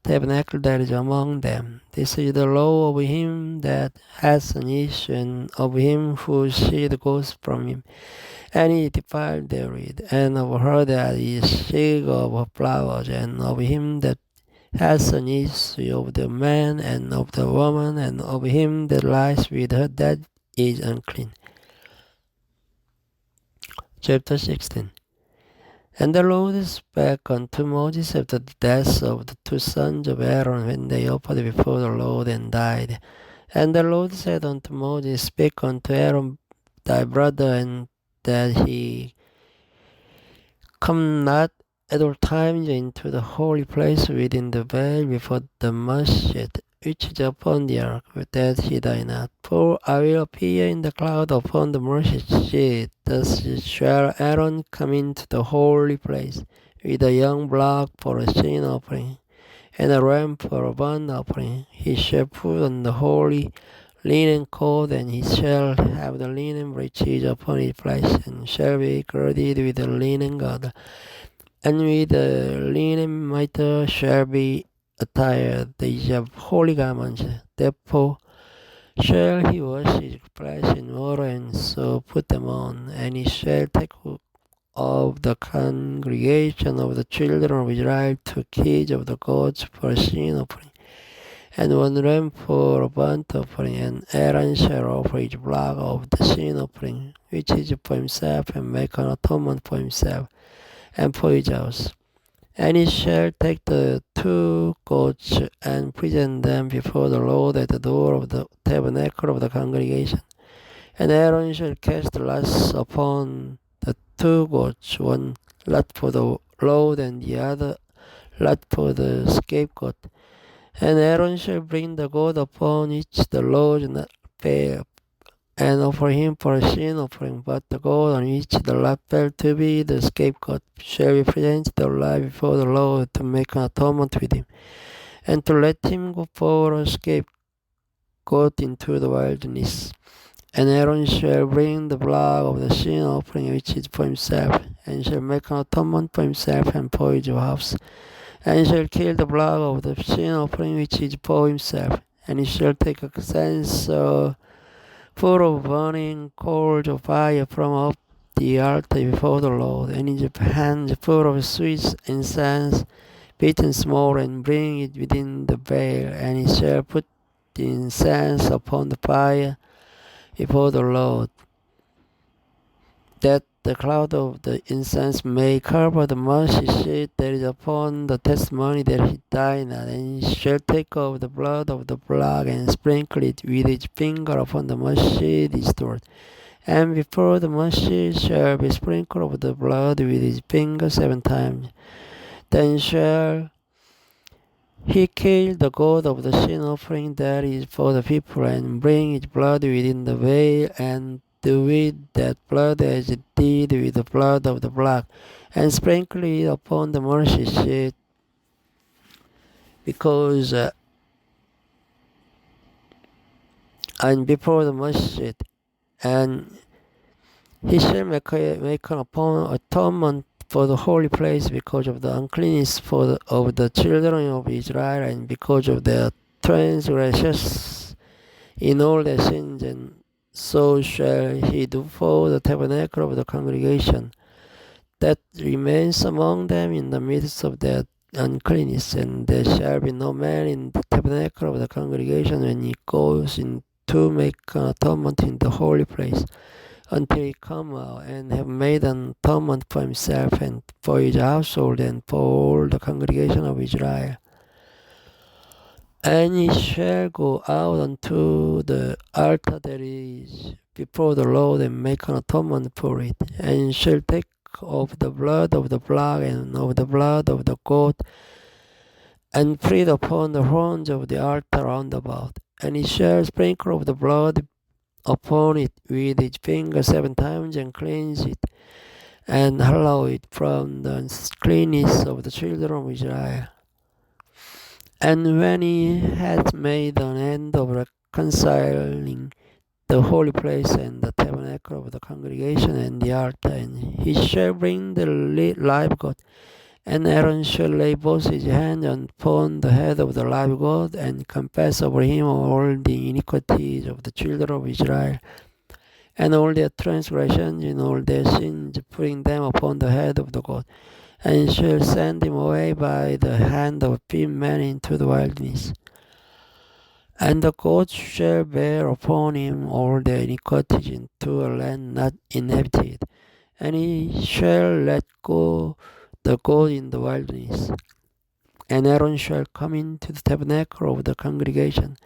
tabernacle that is among them. This is the law of him that has an issue, and of him whose seed goes from him, and he defiled therewith, and of her that is sick of her flowers, and of him that has an issue, of the man and of the woman, and of him that lies with her that is unclean. Chapter 16. And the Lord spake unto Moses after the death of the 2 sons of Aaron, when they offered before the Lord and died. And the Lord said unto Moses, Speak unto Aaron thy brother, and that he come not at all times into the holy place within the veil before the masjid, which is upon the ark, that he die not. For I will appear in the cloud upon the mercy seat. Thus shall Aaron come into the holy place with a young block for a sin offering, and a ram for a burnt offering. He shall put on the holy linen coat, and he shall have the linen breeches upon his flesh, and shall be girded with the linen girdle, and with the linen mitre shall be attired. These are holy garments. Therefore shall he wash his flesh in water, and so put them on. And he shall take of the congregation of the children of Israel 2 kids of the goats for a sin offering, and 1 ram for a burnt offering, and Aaron shall offer each block of the sin offering, which is for himself, and make an atonement for himself and for his house. And he shall take the 2 goats and present them before the Lord at the door of the tabernacle of the congregation. And Aaron shall cast the lots upon the 2 goats, one lot for the Lord and the other lot for the scapegoat. And Aaron shall bring the goat upon which the Lord not fail, and offer him for a sin offering, but the goat on which the lot fell to be the scapegoat shall be presented alive before the Lord to make an atonement with him, and to let him go for a scapegoat into the wilderness. And Aaron shall bring the blood of the sin offering which is for himself, and shall make an atonement for himself and for his house, and shall kill the blood of the sin offering which is for himself, and he shall take a censer full of burning coals of fire from up the altar before the Lord, and his hands full of sweet incense beaten small, and bring it within the veil, and he shall put the incense upon the fire before the Lord, that the cloud of the incense may cover the mercy seat that is upon the testimony that he died not. And he shall take of the blood of the block and sprinkle it with his finger upon the mercy seat stored. And before the mercy shall be sprinkled of the blood with his finger 7 times. Then shall he kill the goat of the sin offering that is for the people, and bring its blood within the veil, and do with that blood as it did with the blood of the block, and sprinkle it upon the mercy seat, because and before the mercy seat, and he shall make an atonement for the holy place because of the uncleanness of the children of Israel, and because of their transgressions in all their sins, and so shall he do for the tabernacle of the congregation that remains among them in the midst of their uncleanness. And there shall be no man in the tabernacle of the congregation when he goes in to make an atonement in the holy place, until he come out and have made an atonement for himself and for his household and for all the congregation of Israel. And he shall go out unto the altar that is before the Lord, and make an atonement for it, and shall take of the blood of the block and of the blood of the goat, and put it upon the horns of the altar round about. And he shall sprinkle of the blood upon it with his finger 7 times, and cleanse it, and hallow it from the uncleanness of the children of Israel. And when he hath made an end of reconciling the holy place and the tabernacle of the congregation and the altar, and he shall bring the live goat, and Aaron shall lay both his hands upon the head of the live goat, and confess over him all the iniquities of the children of Israel, and all their transgressions and all their sins, putting them upon the head of the goat, and shall send him away by the hand of men into the wilderness. And the goat shall bear upon him all their iniquities into a land not inhabited, and he shall let go the goat in the wilderness. And Aaron shall come into the tabernacle of the congregation,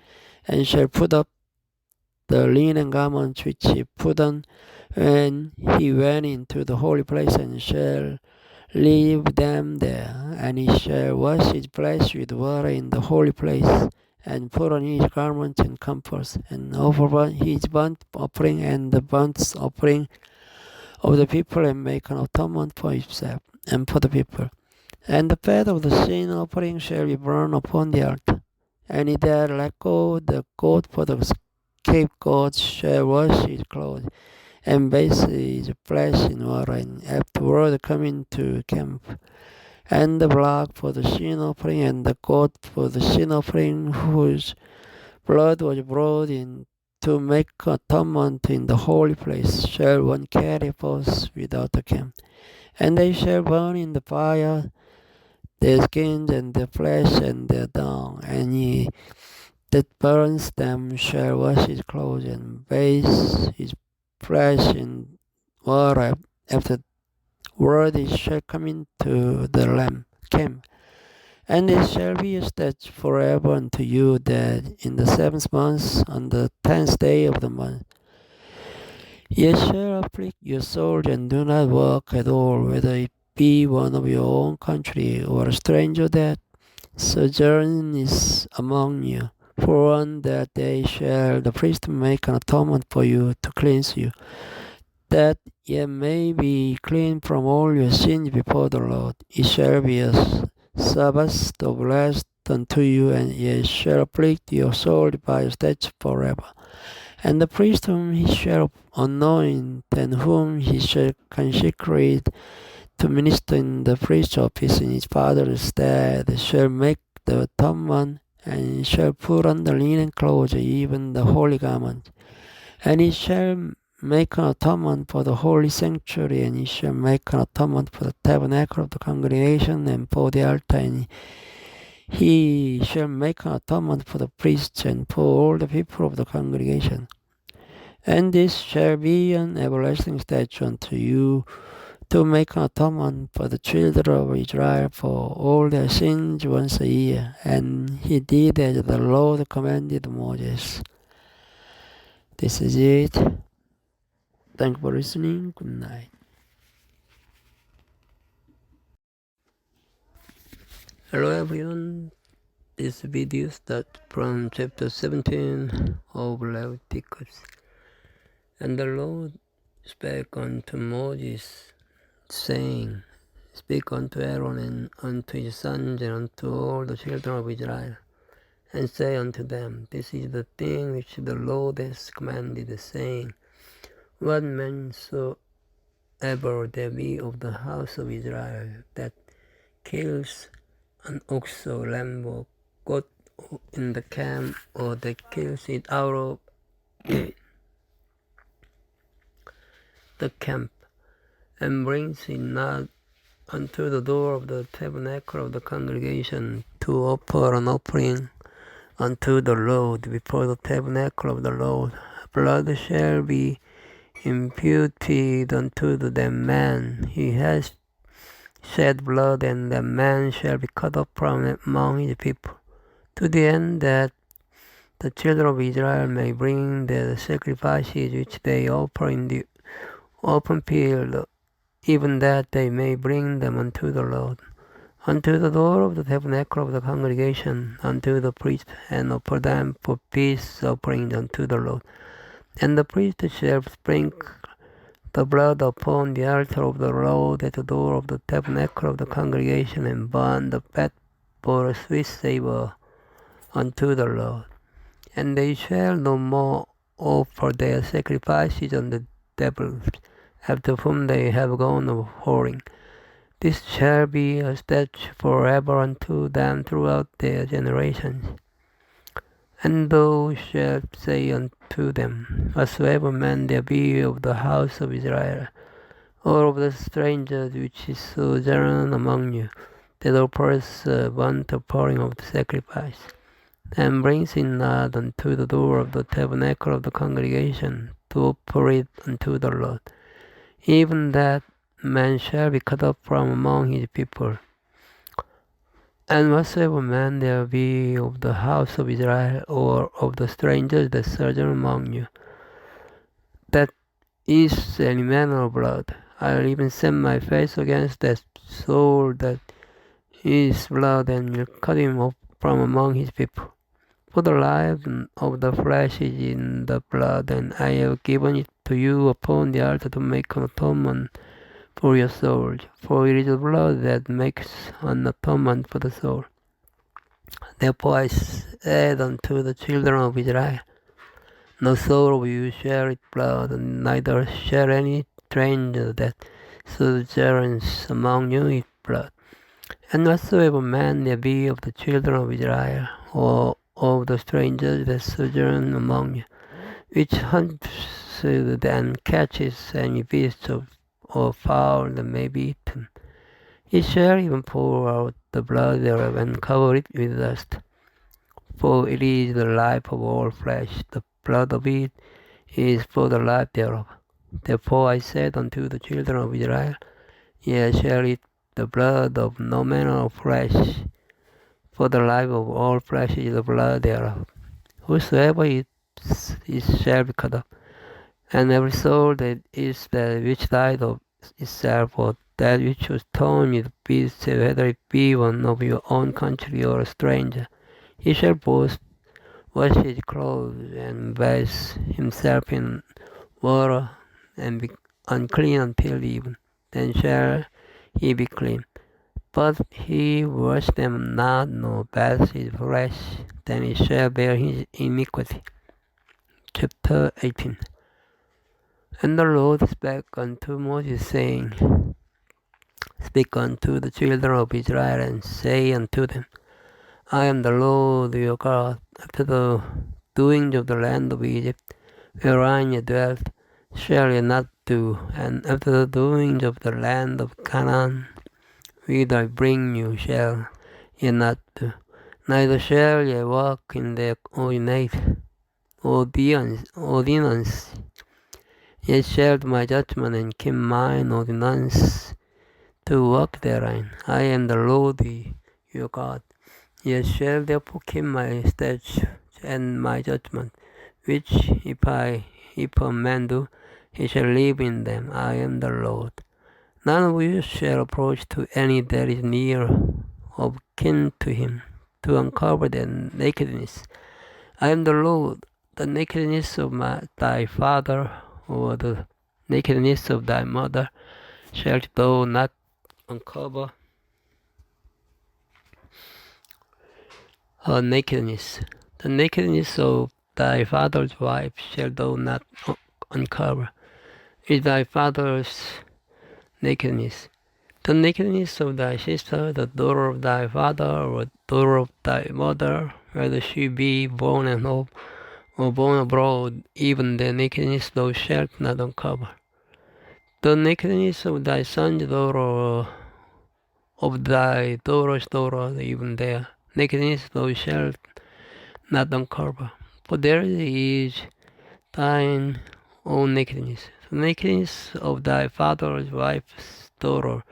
and shall put up the linen garments which he put on when he went into the holy place, and shall leave them there. And he shall wash his flesh with water in the holy place, and put on his garments and comforts, and offer his burnt offering and the burnt offering of the people, and make an atonement for himself and for the people. And the fat of the sin offering shall be burned upon the altar. And he that let go the goat for the scapegoat shall wash his clothes, and bathe his flesh in water, and afterward come into camp. And the block for the sin offering, and the goat for the sin offering, whose blood was brought in to make atonement in the holy place, shall one carry forth without the camp. And they shall burn in the fire their skins and their flesh and their dung, and he that burns them shall wash his clothes and bathe his flesh in water. Afterward he shall come into the camp. And it shall be established forever unto you that in the 7th month, on the 10th day of the month, ye shall afflict your soul and do not work at all, whether it be one of your own country or a stranger that sojourns among you. For on that day shall the priest make an atonement for you to cleanse you, that ye may be clean from all your sins before the Lord. It shall be a Sabbath of rest unto you, and ye shall afflict your soul by a statute forever. And the priest whom he shall anoint, and whom he shall consecrate to minister in the priest's office in his father's stead, shall make the atonement, and shall put on the linen clothes, even the holy garment. And he shall make an atonement for the holy sanctuary, and he shall make an atonement for the tabernacle of the congregation and for the altar, and he shall make an atonement for the priests and for all the people of the congregation. And this shall be an everlasting statute unto you, to make an atonement for the children of Israel for all their sins once a year. And he did as the Lord commanded Moses. This is it. Thank you for listening. Good night. Hello everyone. This video starts from chapter 17 of Leviticus. And the Lord spake unto Moses, saying, Speak unto Aaron and unto his sons and unto all the children of Israel, and say unto them, This is the thing which the Lord has commanded, saying, What man soever there be of the house of Israel that kills an ox or lamb or goat in the camp, or that kills it out of the camp, and brings it not unto the door of the tabernacle of the congregation to offer an offering unto the Lord before the tabernacle of the Lord, blood shall be imputed unto the man. He has shed blood, and the man shall be cut off from among his people, to the end that the children of Israel may bring the sacrifices which they offer in the open field, even that they may bring them unto the Lord, unto the door of the tabernacle of the congregation, unto the priest, and offer them for peace offerings unto the Lord. And the priest shall sprinkle the blood upon the altar of the Lord at the door of the tabernacle of the congregation, and burn the fat for a sweet savour unto the Lord. And they shall no more offer their sacrifices on the devils, after whom they have gone a whoring. This shall be a statute forever unto them throughout their generations. And thou shalt say unto them, Whatsoever man there be of the house of Israel, or of the strangers which is sojourn among you, that offers burnt offering of the sacrifice, and brings it not unto the door of the tabernacle of the congregation to offer it unto the Lord, even that man shall be cut off from among his people. And whatsoever man there be of the house of Israel, or of the strangers that sojourn among you, that is any manner of blood, I will even set my face against that soul that is blood, and will cut him off from among his people. For the life of the flesh is in the blood, and I have given it to you upon the altar to make an atonement for your soul. For it is the blood that makes an atonement for the soul. Therefore I said unto the children of Israel, No soul of you shall eat blood, and neither shall any stranger that sojourns among you eat blood. And whatsoever man there be of the children of Israel, or of the strangers that sojourn among you, which hunts and catches any beast or fowl that may be eaten, he shall even pour out the blood thereof, and cover it with dust. for it is the life of all flesh. The blood of it is for the life thereof. Therefore I said unto the children of Israel, Ye shall eat the blood of no manner of flesh, for the life of all flesh is the blood thereof. Whosoever eats it shall be cut off. And every soul that is that which died of itself, or that which was torn with beasts, whether it be one of your own country or a stranger, he shall both wash his clothes and bathe himself in water and be unclean until even. Then shall he be clean. But he wash them not, nor bathe his flesh, then he shall bear his iniquity. Chapter 18. And the Lord spake unto Moses, saying, Speak unto the children of Israel, and say unto them, I am the Lord your God. After the doings of the land of Egypt, wherein ye dwelt, shall ye not do, and after the doings of the land of Canaan, whither I bring you, shall ye not do. Neither shall ye walk in their ordinance. Ye shall do my judgment and keep mine ordinance to walk therein. I am the Lord your God. Ye shall therefore keep my statutes and my judgment, which if a man do, he shall live in them. I am the Lord. None of you shall approach to any that is near of kin to him, to uncover their nakedness. I am the Lord. The nakedness of thy father, or the nakedness of thy mother, shalt thou not uncover her nakedness. The nakedness of thy father's wife shalt thou not uncover. Is thy father's nakedness. The nakedness of thy sister, the daughter of thy father, or daughter of thy mother, whether she be born at home or born abroad, even the nakedness thou shalt not uncover. The nakedness of thy son's daughter, or of thy daughter's daughter, even their nakedness thou shalt not uncover. For there is thine own nakedness. The nakedness of thy father's wife's daughter,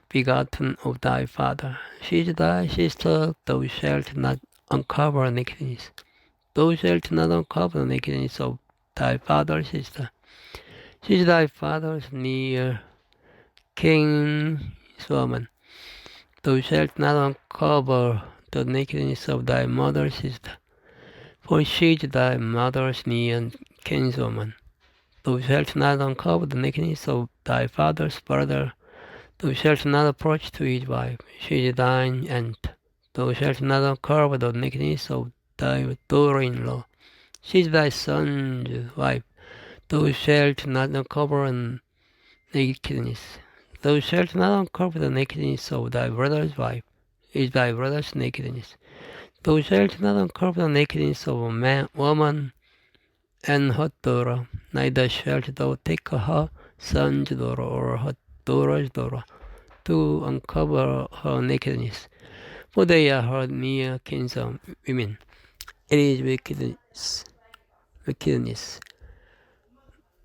begotten of thy father. She is thy sister, thou shalt not uncover her nakedness. Thou shalt not uncover the nakedness of thy father's sister. She is thy father's near kinswoman. Thou shalt not uncover the nakedness of thy mother's sister, for she is thy mother's near kinswoman. Thou shalt not uncover the nakedness of thy father's brother. Thou shalt not approach to his wife, she is thine aunt. Thou shalt not uncover the nakedness of thy daughter-in-law, she is thy son's wife. Thou shalt not uncover her nakedness. Thou shalt not uncover the nakedness of thy brother's wife, is thy brother's nakedness. Thou shalt not uncover the nakedness of a woman and her daughter, neither shalt thou take her son's daughter or her daughter's daughter to uncover her nakedness, for they are her near kinswomen. It is wickedness.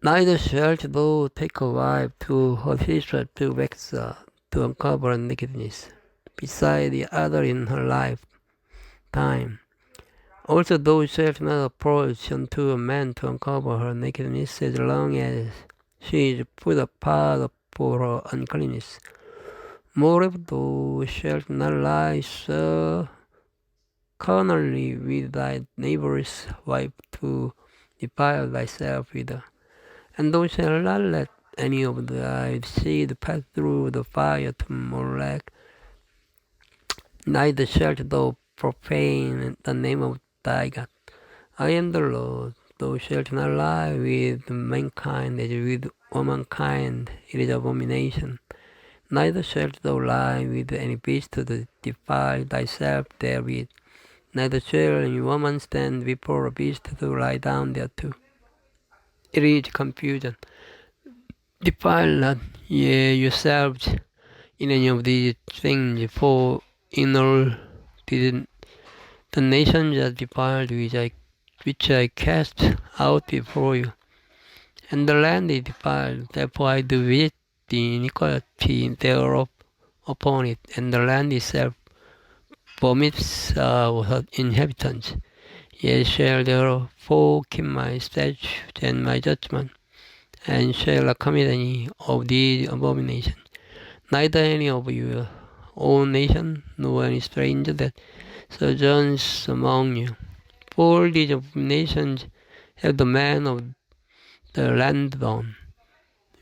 Neither shalt thou take a wife to her sister to vex her, to uncover her nakedness, beside the other in her lifetime. Also thou shalt not approach unto a man to uncover her nakedness, as long as she is put apart for her uncleanness. Moreover, thou shalt not lie so carnally with thy neighbor's wife to defile thyself with her. And thou shalt not let any of thy seed pass through the fire to Molech. Neither shalt thou profane the name of thy God. I am the Lord. Thou shalt not lie with mankind as with womankind. It is abomination. Neither shalt thou lie with any beast to defile thyself therewith. Neither shall any woman stand before a beast to lie down thereto. It is confusion. Defile not ye yourselves in any of these things, for in all the nations are defiled which I cast out before you, and the land is defiled, therefore I do visit the iniquity thereof upon it, and the land itself vomits her inhabitants. Ye shall therefore keep my statutes and my judgment, and shall not commit any of these abominations, neither any of your own nation, nor any stranger that sojourns among you. For all these abominations have the men of the land done,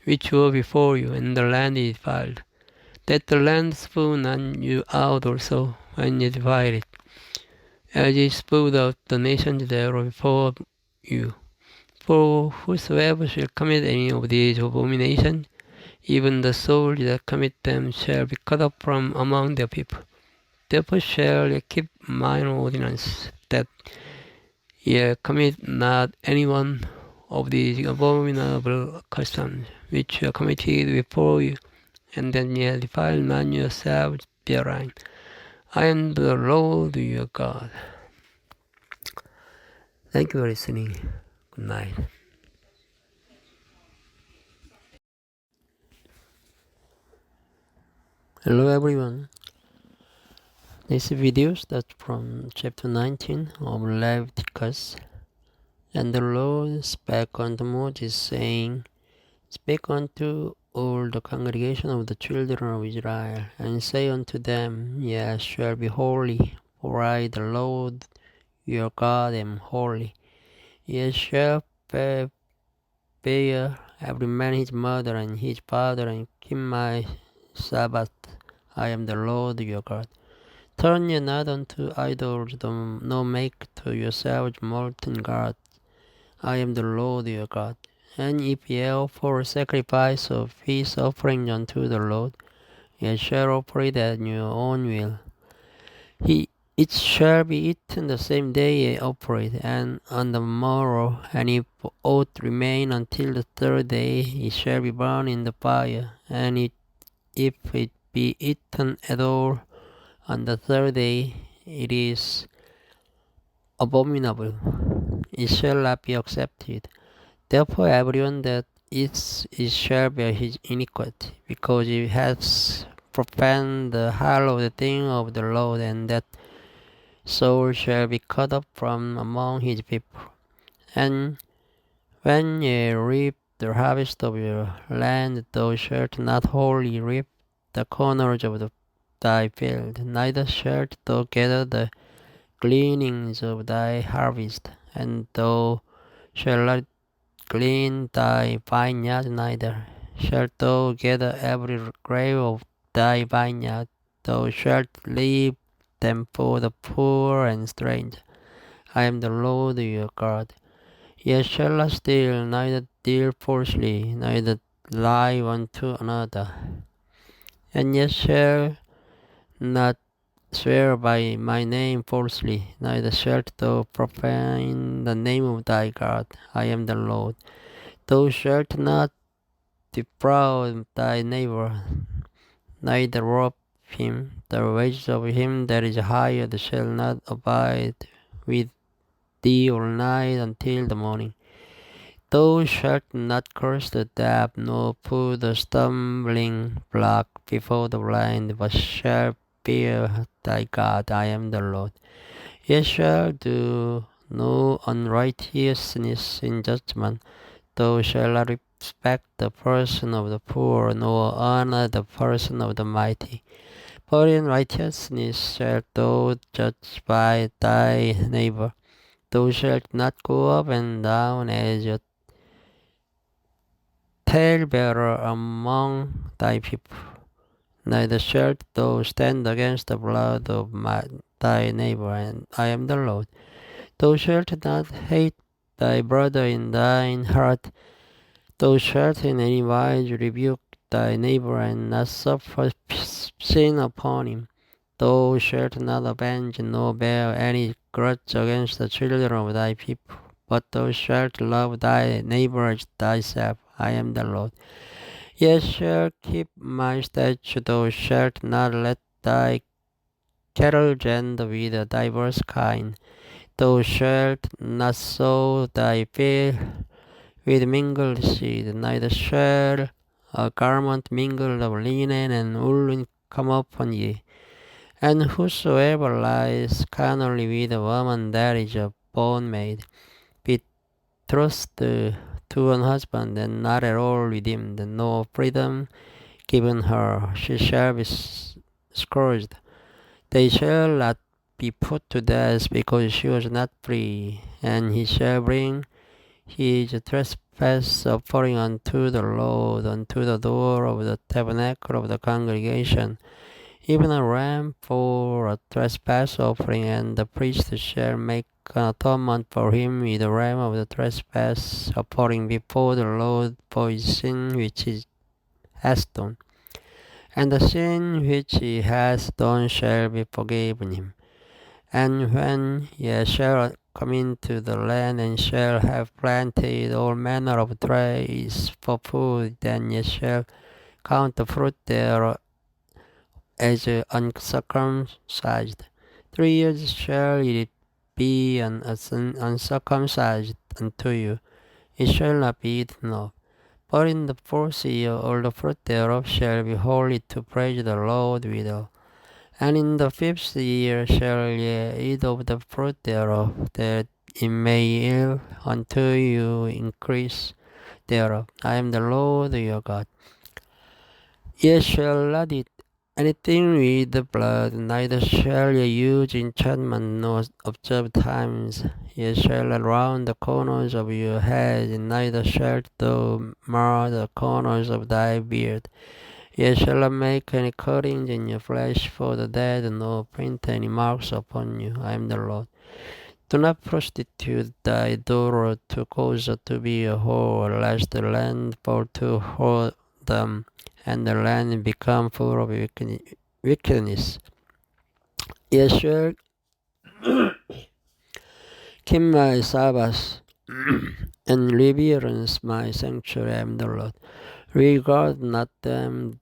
which were before you, and the land is defiled, that the land spewed on you out also when you defiled it, as it spewed out the nations thereof before you. For whosoever shall commit any of these abominations, even the soul that commit them shall be cut off from among their people. Therefore shall ye keep mine ordinance, that ye commit not any one of these abominable customs which are committed before you, and that ye defile not yourselves therein. I am the Lord your God. Thank you for listening. Good night. Hello everyone. This video starts from chapter 19 of Leviticus. And the Lord spake unto Moses, saying, Speak unto all the congregation of the children of Israel, and say unto them, Ye shall be holy, for I the Lord your God am holy. Ye shall bear every man his mother and his father, and keep my Sabbath. I am the Lord your God. Turn ye not unto idols, nor make to yourselves molten gods. I am the Lord your God. And if ye offer a sacrifice of peace offering unto the Lord, ye shall offer it at your own will. It shall be eaten the same day ye offer it, and on the morrow, and if aught remain until the third day, it shall be burned in the fire. And if it be eaten at all on the third day, it is abominable. It shall not be accepted. Therefore everyone that eats it shall bear his iniquity, because he has profaned the hallowed thing of the Lord, and that soul shall be cut off from among his people. And when ye reap the harvest of your land, thou shalt not wholly reap the corners of thy field, neither shalt thou gather the gleanings of thy harvest, and thou shalt not glean thy vineyard, neither shalt thou gather every grape of thy vineyard. Thou shalt leave them for the poor and stranger. I am the Lord your God. Ye shall not steal, neither deal falsely, neither lie one to another. And ye shall not swear by my name falsely, neither shalt thou profane the name of thy God. I am the Lord. Thou shalt not defraud thy neighbor, neither rob him. The wages of him that is hired shall not abide with thee all night until the morning. Thou shalt not curse the deaf, nor put a stumbling block before the blind, but shalt fear thy God. I am the Lord. Ye shall do no unrighteousness in judgment. Thou shalt not respect the person of the poor, nor honor the person of the mighty. But in righteousness shalt thou judge by thy neighbor. Thou shalt not go up and down as a talebearer among thy people, neither shalt thou stand against the blood of thy neighbor, and I am the Lord. Thou shalt not hate thy brother in thine heart. Thou shalt in any wise rebuke thy neighbor, and not suffer sin upon him. Thou shalt not avenge, nor bear any grudge against the children of thy people, but thou shalt love thy neighbor as thyself. I am the Lord. Ye shall keep my statute. Thou shalt not let thy cattle gender with a diverse kind. Thou shalt not sow thy field with mingled seed, neither shall a garment mingled of linen and wool come upon ye. And whosoever lies carnally with a woman that is a bondmaid, betrothed to an husband, and not at all redeemed, no freedom given her, she shall be scourged. They shall not be put to death because she was not free, and he shall bring his trespass offering unto the Lord, unto the door of the tabernacle of the congregation, even a ram for a trespass offering, and the priest shall make an atonement for him with the ram of the trespass offering before the Lord for his sin which he has done. And the sin which he has done shall be forgiven him. And when ye shall come into the land, and shall have planted all manner of trees for food, then ye shall count the fruit thereof as uncircumcised. 3 years shall it be uncircumcised unto you. It shall not be eaten of. But in the 4th year all the fruit thereof shall be holy to praise the Lord withal. And in the 5th year shall ye eat of the fruit thereof, that it may yield unto you increase thereof. I am the Lord your God. Ye shall not eat anything with the blood, neither shall ye use enchantment nor observe times. Ye shall not round the corners of your head, neither shalt thou mar the corners of thy beard. Ye shall not make any cuttings in your flesh for the dead, nor print any marks upon you. I am the Lord. Do not prostitute thy daughter to cause her to be a whore, lest the land fall to whoredom, and the land become full of wickedness. Ye shall keep my Sabbaths and reverence my sanctuary. I am the Lord. Regard not them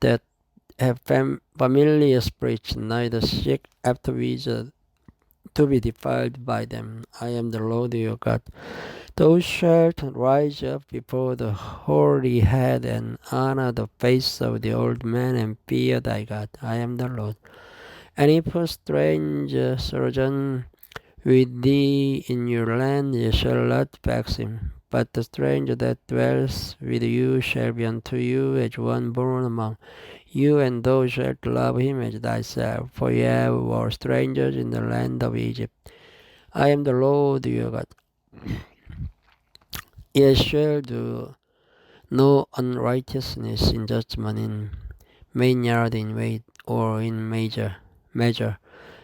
that have familiar spirits, neither seek after wizards to be defiled by them. I am the Lord your God. Thou shalt rise up before the hoary head, and honor the face of the old man, and fear thy God. I am the Lord. And if a stranger sojourn with thee in your land, ye shall not vex him. But the stranger that dwells with you shall be unto you as one born among you, and thou shalt love him as thyself, for ye were strangers in the land of Egypt. I am the Lord your God. Ye shall do no unrighteousness in judgment, in vineyard, in weight, or in measure.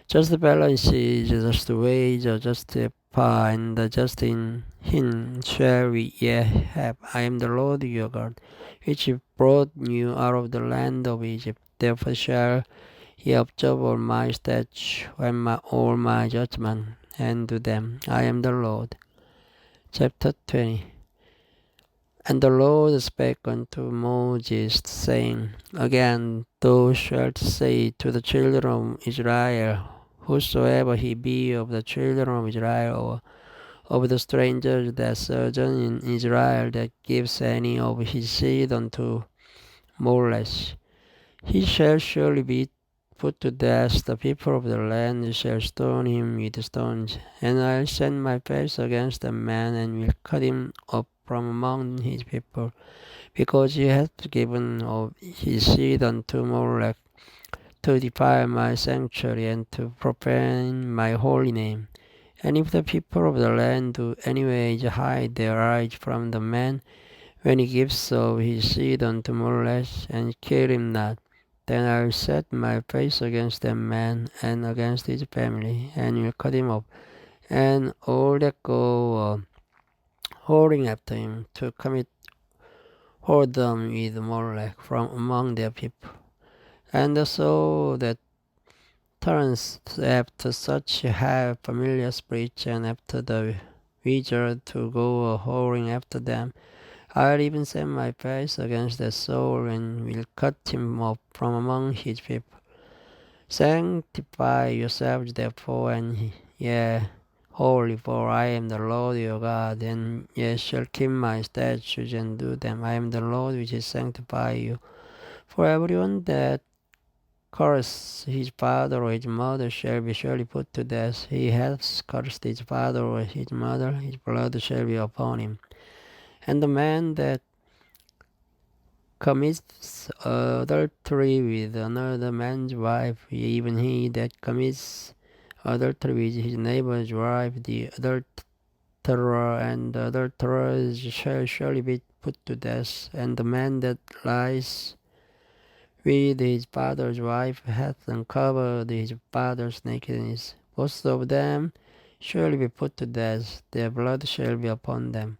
Just balance is just wage, just pie, and just in him shall ye have. I am the Lord your God, which brought you out of the land of Egypt. Therefore shall ye observe all my statutes and all my judgment, and do them. I am the Lord. Chapter 20. And the Lord spake unto Moses, saying, Again thou shalt say to the children of Israel, whosoever he be of the children of Israel, or of the strangers that sojourn in Israel, that gives any of his seed unto Molech, he shall surely be put to death. The people of the land shall stone him with stones. And I'll send my face against the man, and will cut him off from among his people, because he hath given of his seed unto Molech, to defile my sanctuary, and to profane my holy name. And if the people of the land do anyways hide their eyes from the man, when he gives of his seed unto Molech, and kill him not, then I'll set my face against that man, and against his family, and will cut him off, and all that go whoring after him, to commit whoredom with Molech from among their people. And the soul that turns after such have familiar spirits, and after the wizard to go a whoring after them, I'll even set my face against that soul, and will cut him off from among his people. Sanctify yourselves therefore, and ye holy, for I am the Lord your God, and ye shall keep my statutes and do them. I am the Lord which is sanctify you. For everyone that curses his father or his mother shall be surely put to death. He hath cursed his father or his mother, his blood shall be upon him. And the man that commits adultery with another man's wife, even he that commits adultery with his neighbor's wife, the adulterer and the adulterers shall surely be put to death. And the man that lies with his father's wife hath uncovered his father's nakedness. Both of them shall be put to death, their blood shall be upon them.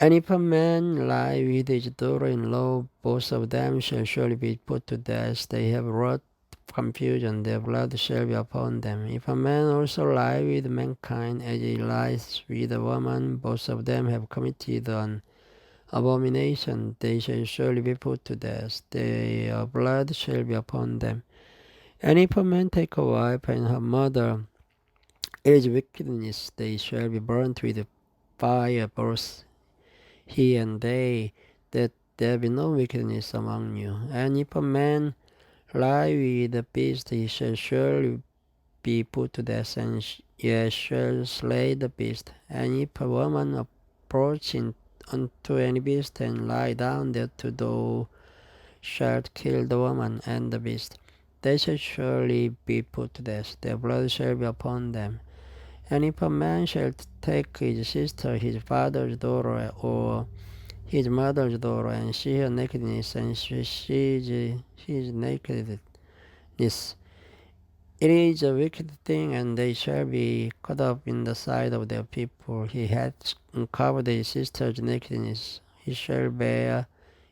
And if a man lie with his daughter-in-law, both of them shall surely be put to death. They have wrought confusion, their blood shall be upon them. If a man also lie with mankind as he lies with a woman, both of them have committed an abomination, they shall surely be put to death. Their blood shall be upon them. And if a man take a wife and her mother, it is wickedness, they shall be burnt with fire, both he and they, that there be no wickedness among you. And if a man lie with a beast, he shall surely be put to death, and ye shall slay the beast. And if a woman approach unto any beast and lie down thereto, thou shalt kill the woman and the beast. They shall surely be put to death, their blood shall be upon them. And if a man shall take his sister, his father's daughter, or his mother's daughter, and see her nakedness, and she sees his nakedness, it is a wicked thing, and they shall be cut off in the sight of their people. He hath uncovered his sister's nakedness, he shall bear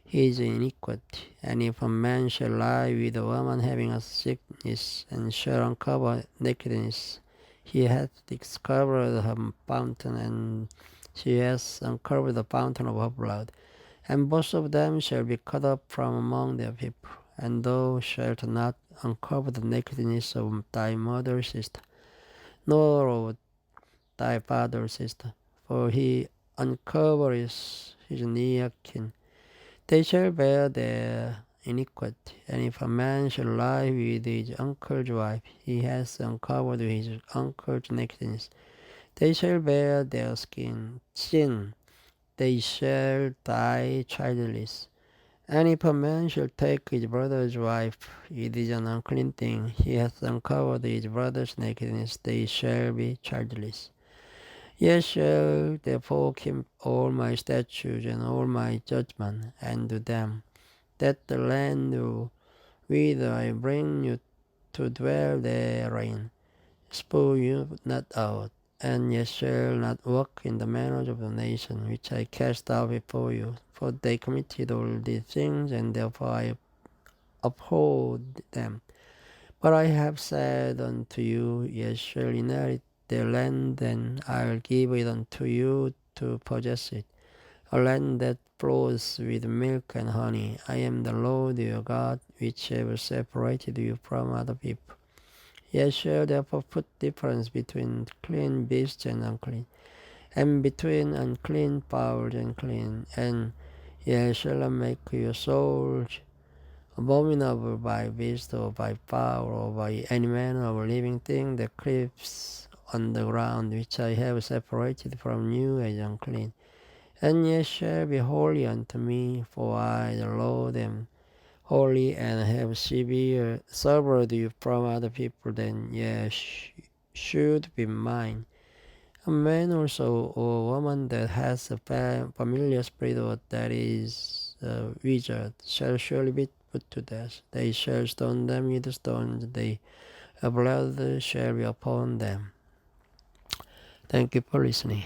his iniquity. And if a man shall lie with a woman having a sickness, and shall uncover nakedness, he hath discovered her fountain, and she has uncovered the fountain of her blood. And both of them shall be cut off from among their people. And thou shalt not uncover the nakedness of thy mother's sister, nor of thy father's sister, for he uncovers his near kin. They shall bear their iniquity. And if a man shall lie with his uncle's wife, he has uncovered his uncle's nakedness. They shall bear their sin. They shall die childless. And if a man shall take his brother's wife, it is an unclean thing. He hath uncovered his brother's nakedness. They shall be childless. Ye shall therefore keep all my statutes and all my judgments, and do them, that the land whither I bring you to dwell therein spoil you not out. And ye shall not walk in the manners of the nation which I cast out before you, for they committed all these things, and therefore I uphold them. But I have said unto you, ye shall inherit the land, and I'll give it unto you to possess it, a land that flows with milk and honey. I am the Lord your God, which have separated you from other people. Ye shall therefore put difference between clean beasts and unclean, and between unclean fowls and clean. And ye shall not make your souls abominable by beast, or by fowl, or by any manner of living thing that creeps on the ground, which I have separated from you as unclean. And ye shall be holy unto me, for I, the Lord, am holy, and have severed you from other people, then ye should be mine. A man also, or a woman that has a familiar spirit, or that is a wizard, shall surely be put to death. They shall stone them with stones, their blood shall be upon them. Thank you for listening.